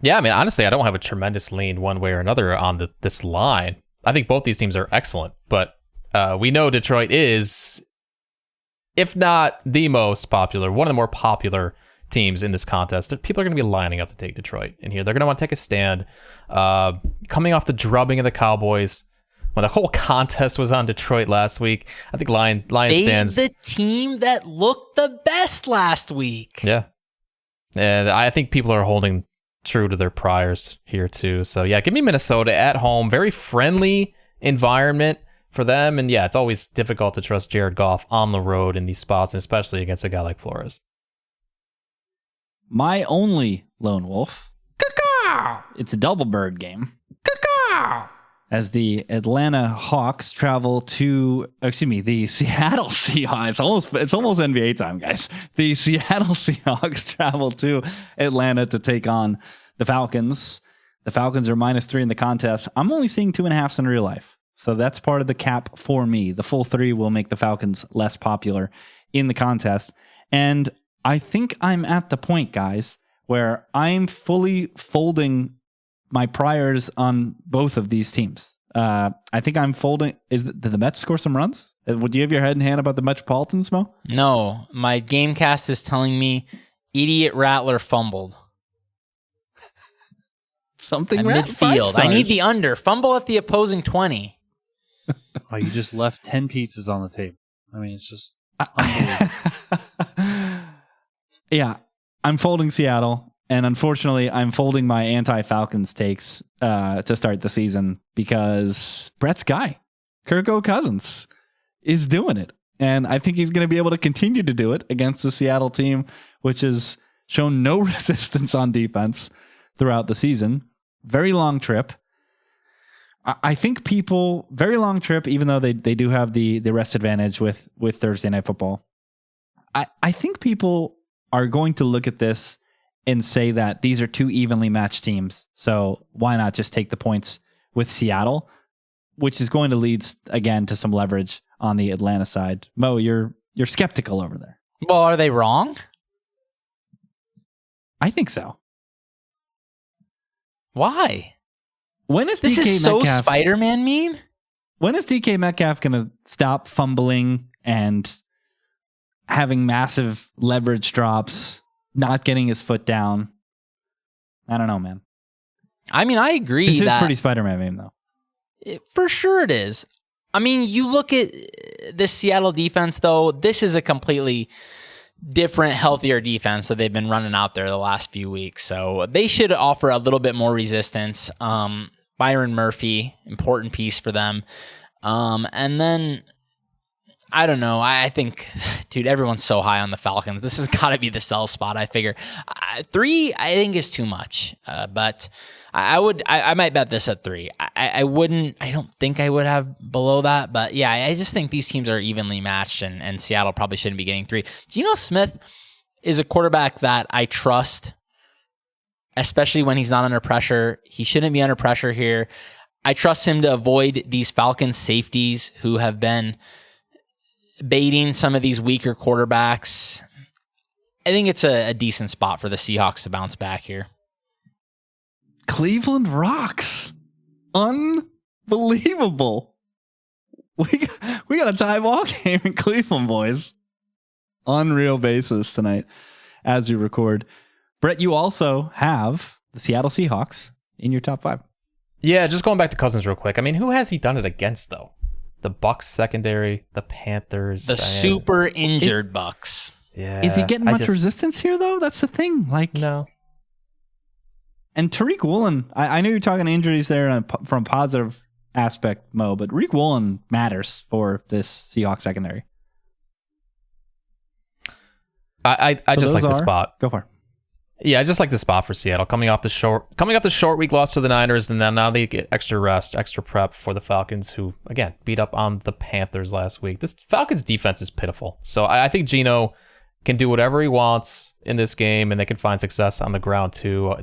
Yeah, I mean, honestly, I don't have a tremendous lean one way or another on this line. I think both these teams are excellent, but we know Detroit is, if not the most popular, one of the more popular teams in this contest. People are going to be lining up to take Detroit in here. They're going to want to take a stand. Coming off the drubbing of the Cowboys, when the whole contest was on Detroit last week, I think Lions stands the team that looked the best last week. Yeah, and I think people are holding true to their priors here too. So yeah, give me Minnesota at home. Very friendly environment for them, and yeah, it's always difficult to trust Jared Goff on the road in these spots, and especially against a guy like Flores. My only lone wolf. It's a double bird game. As the Atlanta Hawks travel to, the Seattle Seahawks. It's almost NBA time, guys. The Seattle Seahawks travel to Atlanta to take on the Falcons. The Falcons are -3 in the contest. I'm only seeing 2.5s in real life. So that's part of the cap for me. The full 3 will make the Falcons less popular in the contest. And I think I'm at the point, guys, where I'm fully folding my priors on both of these teams. I think I'm folding. Did the Mets score some runs? Would you have your head in hand about the Metropolitans, Mo? No, my Gamecast is telling me Idiot Rattler fumbled. Something at midfield. I need the under. Fumble at the opposing 20. Oh, you just left 10 pizzas on the table. I mean, it's just unbelievable. Yeah, I'm folding Seattle. And unfortunately, I'm folding my anti-Falcons takes to start the season because Brett's guy, Kirk Cousins, is doing it. And I think he's going to be able to continue to do it against the Seattle team, which has shown no resistance on defense throughout the season. Very long trip. I think very long trip, even though they do have the rest advantage with Thursday Night Football. I think people are going to look at this and say that these are two evenly matched teams. So why not just take the points with Seattle, which is going to lead again to some leverage on the Atlanta side. Mo, you're skeptical over there. Well, are they wrong? I think so. Why? When is this DK is so Metcalf, Spider-Man meme? When is DK Metcalf going to stop fumbling and having massive leverage drops? Not getting his foot down. I don't know, man. I mean, I agree. This is pretty Spider-Man meme, though. For sure it is. I mean, you look at this Seattle defense, though. This is a completely different, healthier defense that they've been running out there the last few weeks. So they should offer a little bit more resistance. Byron Murphy, important piece for them. And then I don't know. I think, dude, everyone's so high on the Falcons. This has got to be the sell spot, I figure. 3, I think, is too much. But I might bet this at 3. I don't think I would have below that. But yeah, I just think these teams are evenly matched, and Seattle probably shouldn't be getting 3. Geno Smith is a quarterback that I trust, especially when he's not under pressure. He shouldn't be under pressure here. I trust him to avoid these Falcons safeties who have been baiting some of these weaker quarterbacks. I think it's a decent spot for the Seahawks to bounce back here. Cleveland rocks. Unbelievable. We got a tie ball game in Cleveland, boys. Unreal basis tonight as we record. Brett, you also have the Seattle Seahawks in your top 5. Yeah, just going back to Cousins real quick. I mean, who has he done it against, though? The Bucs secondary, the Panthers. The super injured Bucs. Yeah. Is he getting much resistance here, though? That's the thing. No. And Tariq Woolen, I know you're talking injuries there from a positive aspect, Mo, but Tariq Woolen matters for this Seahawks secondary. I just like the spot. Go for it. Yeah, I just like the spot for Seattle coming off the short week loss to the Niners, and then now they get extra rest, extra prep for the Falcons, who again beat up on the Panthers last week. This Falcons defense is pitiful, so I think Geno can do whatever he wants in this game, and they can find success on the ground too,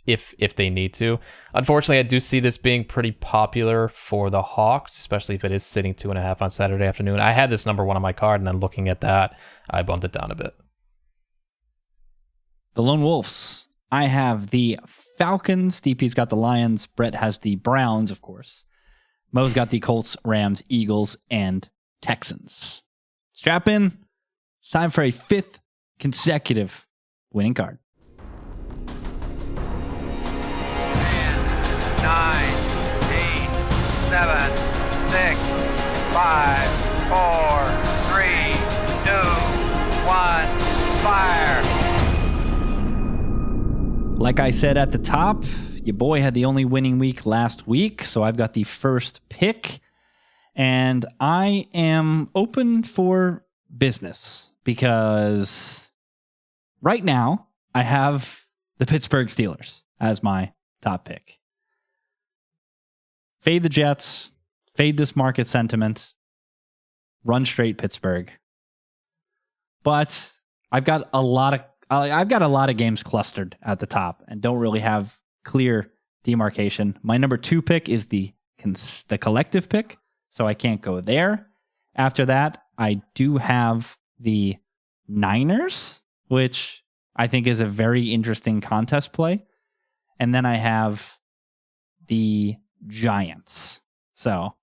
if they need to. Unfortunately, I do see this being pretty popular for the Hawks, especially if it is sitting 2.5 on Saturday afternoon. I had this number 1 on my card, and then looking at that, I bumped it down a bit. The Lone Wolves. I have the Falcons. DP's got the Lions. Brett has the Browns, of course. Mo's got the Colts, Rams, Eagles, and Texans. Strap in. It's time for a 5th consecutive winning card. 10, 9, 8, 7, 6, 5, 4, 3, 2, 1, fire. Like I said at the top, your boy had the only winning week last week, so I've got the first pick, and I am open for business because right now I have the Pittsburgh Steelers as my top pick. Fade the Jets, fade this market sentiment, run straight Pittsburgh. But I've got a lot of games clustered at the top and don't really have clear demarcation. My number 2 pick is the collective pick, so I can't go there. After that, I do have the Niners, which I think is a very interesting contest play. And then I have the Giants. So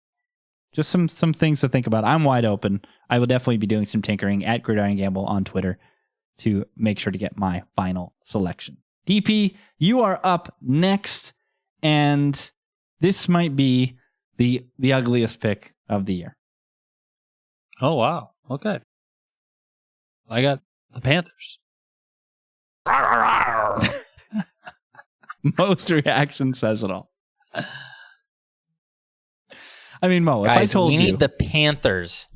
just some things to think about. I'm wide open. I will definitely be doing some tinkering at Gridiron Gamble on Twitter to make sure to get my final selection. DP, you are up next, and this might be the ugliest pick of the year. Oh, wow. Okay. I got the Panthers. Most reaction says it all. I mean, Mo, Guys, if I told we you... need the Panthers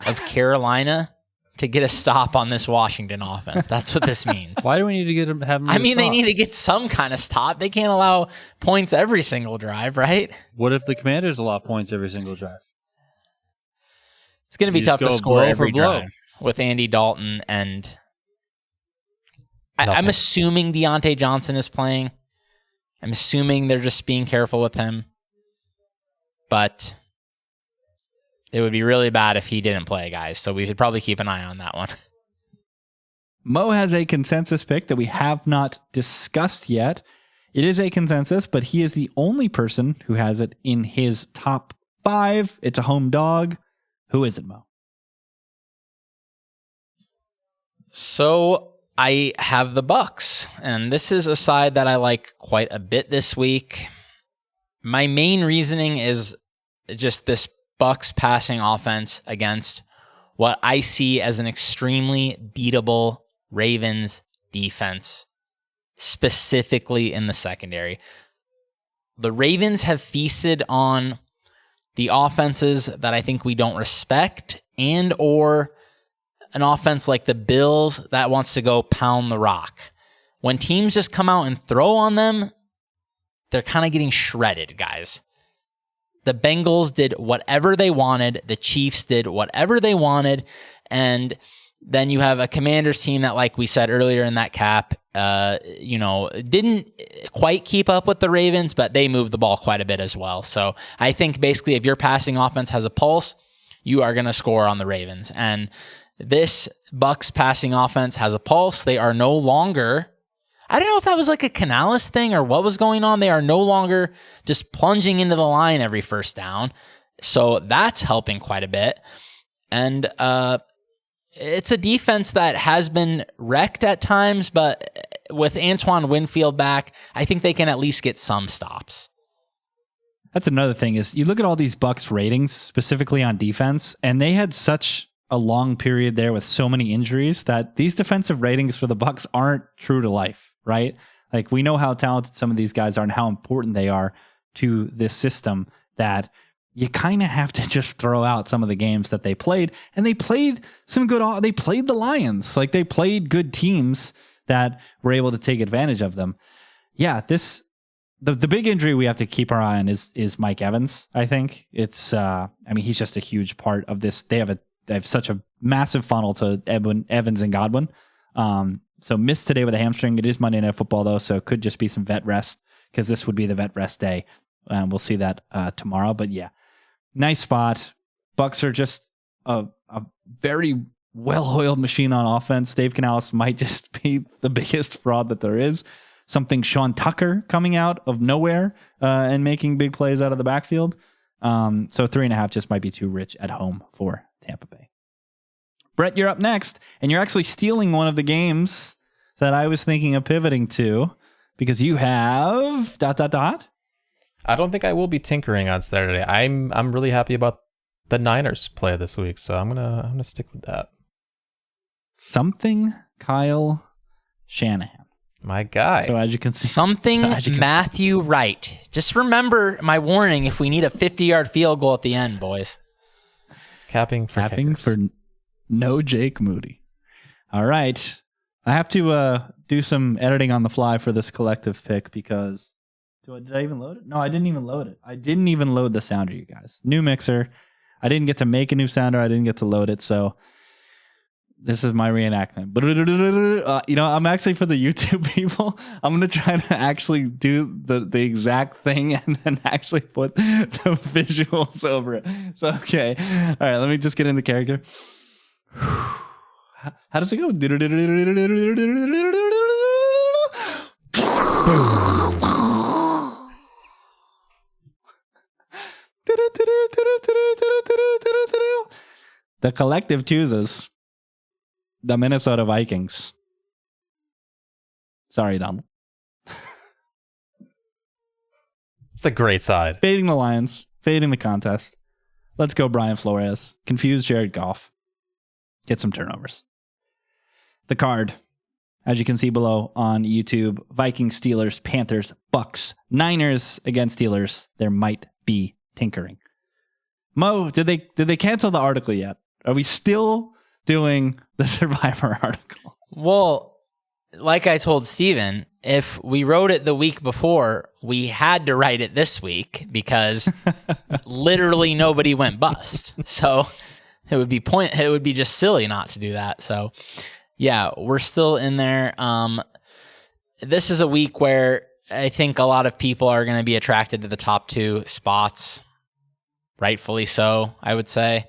of Carolina to get a stop on this Washington offense. That's what this means. Why do we need to have them? I mean, they need to get some kind of stop. They can't allow points every single drive, right? What if the Commanders allow points every single drive? It's going to be You tough just to go score blow every for blow. drive with Andy Dalton, and I'm Nothing. assuming Deontay Johnson is playing. I'm assuming they're just being careful with him. But it would be really bad if he didn't play, guys. So we should probably keep an eye on that one. Mo has a consensus pick that we have not discussed yet. It is a consensus, but he is the only person who has it in his top 5. It's a home dog. Who is it, Mo? So I have the Bucks, and this is a side that I like quite a bit this week. My main reasoning is just this Bucks passing offense against what I see as an extremely beatable Ravens defense, specifically in the secondary. The Ravens have feasted on the offenses that I think we don't respect, and or an offense like the Bills that wants to go pound the rock. When teams just come out and throw on them, they're kind of getting shredded, guys. The Bengals did whatever they wanted. The Chiefs did whatever they wanted. And then you have a Commanders team that, like we said earlier in that cap, didn't quite keep up with the Ravens, but they moved the ball quite a bit as well. So I think basically if your passing offense has a pulse, you are going to score on the Ravens. And this Bucks passing offense has a pulse. They are no longer... I don't know if that was like a Canales thing or what was going on. They are no longer just plunging into the line every first down. So that's helping quite a bit. And it's a defense that has been wrecked at times, but with Antoine Winfield back, I think they can at least get some stops. That's another thing is you look at all these Bucks ratings, specifically on defense, and they had such a long period there with so many injuries that these defensive ratings for the Bucks aren't true to life, right? Like we know how talented some of these guys are and how important they are to this system that you kind of have to just throw out some of the games that they played. And they played some good, they played the Lions. Like they played good teams that were able to take advantage of them. Yeah, the big injury we have to keep our eye on is Mike Evans. I think it's he's just a huge part of this. They have such a massive funnel to Evans and Godwin. So missed today with a hamstring. It is Monday Night Football though, so it could just be some vet rest because this would be the vet rest day. We'll see that tomorrow. But yeah, nice spot. Bucks are just a very well-oiled machine on offense. Dave Canales might just be the biggest fraud that there is. Something Sean Tucker coming out of nowhere and making big plays out of the backfield. So 3.5 just might be too rich at home for Tampa Bay. Brett, you're up next, and you're actually stealing one of the games that I was thinking of pivoting to because you have ... I don't think I will be tinkering on Saturday. I'm really happy about the Niners play this week, so I'm gonna stick with that. Something Kyle Shanahan. My guy. So as you can see, Matthew Wright. Just remember my warning if we need a 50-yard field goal at the end, boys. Capping for no Jake Moody. All right. I have to do some editing on the fly for this collective pick because did I even load it? No, I didn't even load it. I didn't even load the sounder, you guys. New mixer. I didn't get to make a new sounder. I didn't get to load it. So this is my reenactment. I'm actually, for the YouTube people, I'm going to try to actually do the exact thing and then actually put the visuals over it. So, okay. All right, let me just get in the character. How does it go? The collective chooses the Minnesota Vikings. Sorry, Donald. It's a great side. Fading the Lions, fading the contest. Let's go, Brian Flores. Confuse Jared Goff. Get some turnovers. The card, as you can see below on YouTube, Vikings, Steelers, Panthers, Bucks, Niners against Steelers. There might be tinkering. Mo, did they cancel the article yet? Are we still doing the Survivor article? Well, like I told Steven, if we wrote it the week before, we had to write it this week because literally nobody went bust. So it would be just silly not to do that. So yeah, we're still in there. This is a week where I think a lot of people are going to be attracted to the top two spots. Rightfully so, I would say.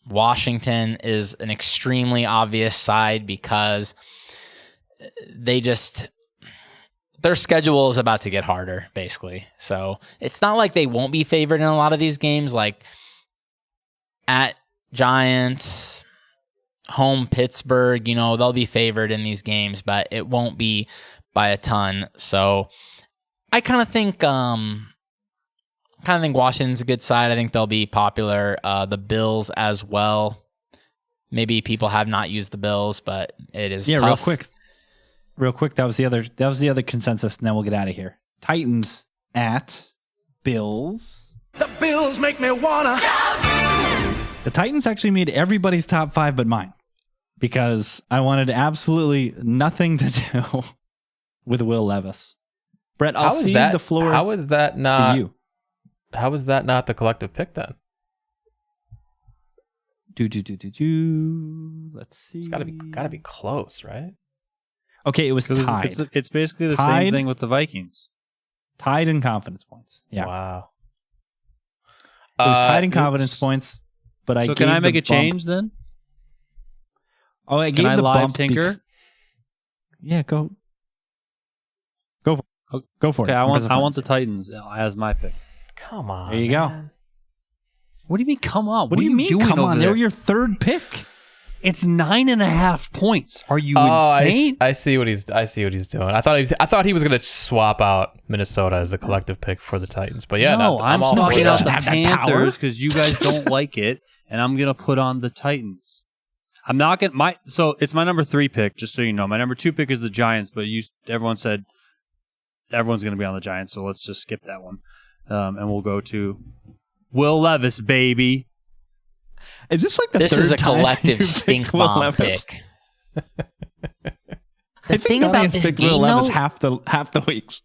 Washington is an extremely obvious side because their schedule is about to get harder, basically. So it's not like they won't be favored in a lot of these games, like at Giants, home Pittsburgh, they'll be favored in these games, but it won't be by a ton. So I kind of think Washington's a good side. I think they'll be popular. The Bills as well. Maybe people have not used the Bills, but it is tough. Real quick. That was the other consensus, and then we'll get out of here. Titans at Bills. The Bills make me wanna shout. The Titans actually made everybody's top 5 but mine because I wanted absolutely nothing to do with Will Levis. Brett, I'll cede the floor. How is that not to you? How is that not the collective pick then? Let's see. It's gotta be close, right? Okay, it was tied. It's basically the same thing with the Vikings. Tied in confidence points. Yeah. Wow. It was tied in confidence points, but I gave can I make a bump. change then? Oh, I gave Can I the live bump. tinker? Yeah, go for it. Go for it. Okay, I want the Titans as my pick. Come on. There you go. What do you mean, come on? What do you mean, come on? They were your third pick. It's 9.5 points. Are you insane? I see what he's doing. I thought he was going to swap out Minnesota as a collective pick for the Titans. But yeah, no, I'm all swapping out for the that. Panthers because you guys don't like it, and I'm going to put on the Titans. I'm not going to so it's my number 3 pick, just so you know. My number 2 pick is the Giants, but everyone said everyone's going to be on the Giants, so let's just skip that one. And we'll go to Will Levis, baby. Is this like the This third is a time collective you stink picked Will bomb Levis? pick. The thing about this game, though, half the weeks.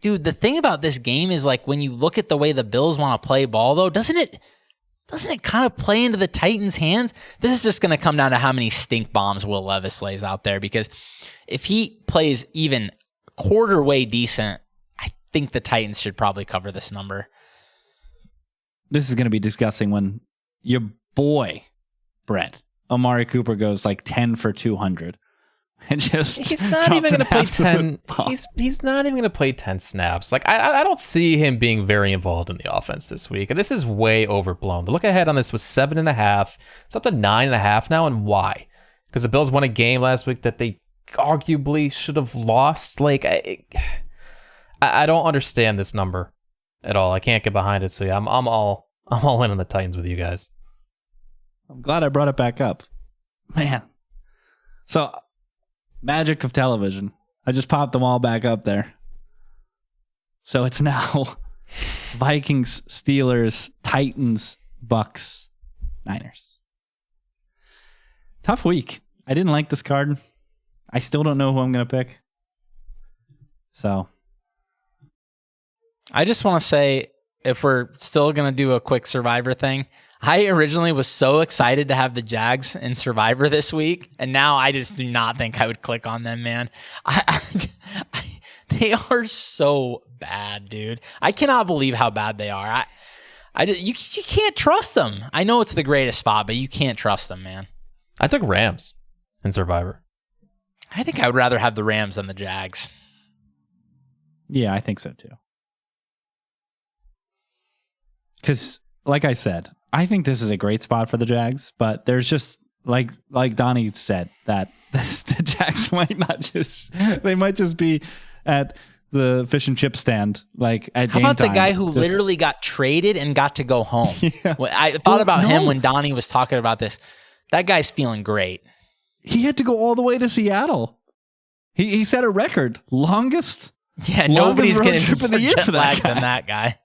Dude, the thing about this game is like when you look at the way the Bills want to play ball, though, doesn't it kind of play into the Titans' hands? This is just going to come down to how many stink bombs Will Levis lays out there, because if he plays even quarter way decent, I think the Titans should probably cover this number. This is going to be disgusting when your boy, Brett, Amari Cooper goes like 10 for 200. And just he's not even going to play 10. He's not even going to play 10 snaps. Like I don't see him being very involved in the offense this week. And this is way overblown. The look ahead on this was 7.5. It's up to 9.5 now. And why? Because the Bills won a game last week that they arguably should have lost. Like I don't understand this number at all. I can't get behind it. So yeah, I'm all in on the Titans with you guys. I'm glad I brought it back up, man. So. Magic of television. I just popped them all back up there. So it's now Vikings, Steelers, Titans, Bucks, Niners. Tough week. I didn't like this card. I still don't know who I'm going to pick. So. I just want to say, if we're still going to do a quick Survivor thing, I originally was so excited to have the Jags in Survivor this week, and now I just do not think I would click on them, man. They are so bad, dude. I cannot believe how bad they are. You can't trust them. I know it's the greatest spot, but you can't trust them, man. I took Rams in Survivor. I think I would rather have the Rams than the Jags. Yeah, I think so too. Because, like I said, I think this is a great spot for the Jags, but there's just like Donnie said that the Jags they might just be at the fish and chip stand like at How game about time. The guy who literally got traded and got to go home? Yeah. I thought about him when Donnie was talking about this. That guy's feeling great. He had to go all the way to Seattle. He set a record, longest. Yeah, nobody's road getting trip of the year for that guy. than that guy.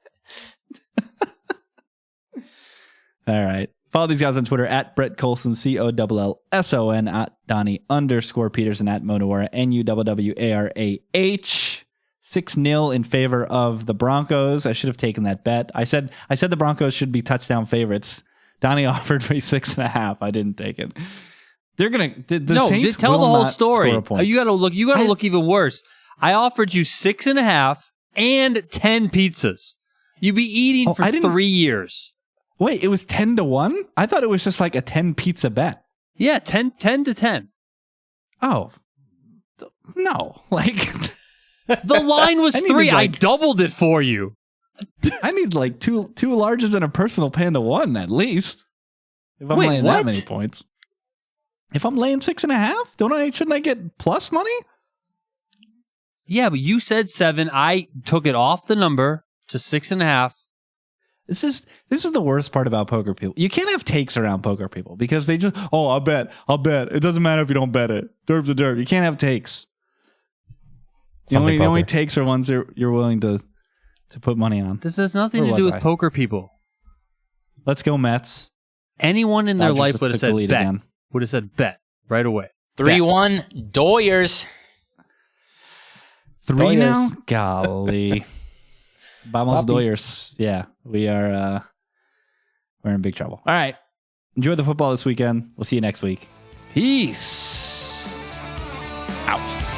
All right. Follow these guys on Twitter at Brett Colson, COLLSON, at Donnie_Peterson, at Monowara, NUWWARAH. 6-0 in favor of the Broncos. I should have taken that bet. I said the Broncos should be touchdown favorites. Donnie offered me 6.5. I didn't take it. They're gonna the Saints tell will the whole not story. score a point. You gotta look even worse. I offered you 6.5 and 10 pizzas. You'd be eating for 3 years. Wait, it was 10-1? I thought it was just like a 10 pizza bet. Yeah, 10 to 10. Oh, no. Like the line was 3. I doubled it for you. I need like two larges and a personal Panda 1 at least. If I'm laying that many points. If I'm laying 6.5, shouldn't I get plus money? Yeah, but you said 7. I took it off the number to 6.5. This is the worst part about poker people. You can't have takes around poker people because they just, I'll bet. It doesn't matter if you don't bet it. Derp's a derp. You can't have takes. The only takes are ones you're willing to put money on. This has nothing to do with poker people. Let's go Mets. Anyone in their life would have said bet. Again. Would have said bet right away. 3-1 Doyers. 3 now? Golly. Vamos Doyers. Yeah, we're in big trouble. All right. Enjoy the football this weekend. We'll see you next week. Peace out.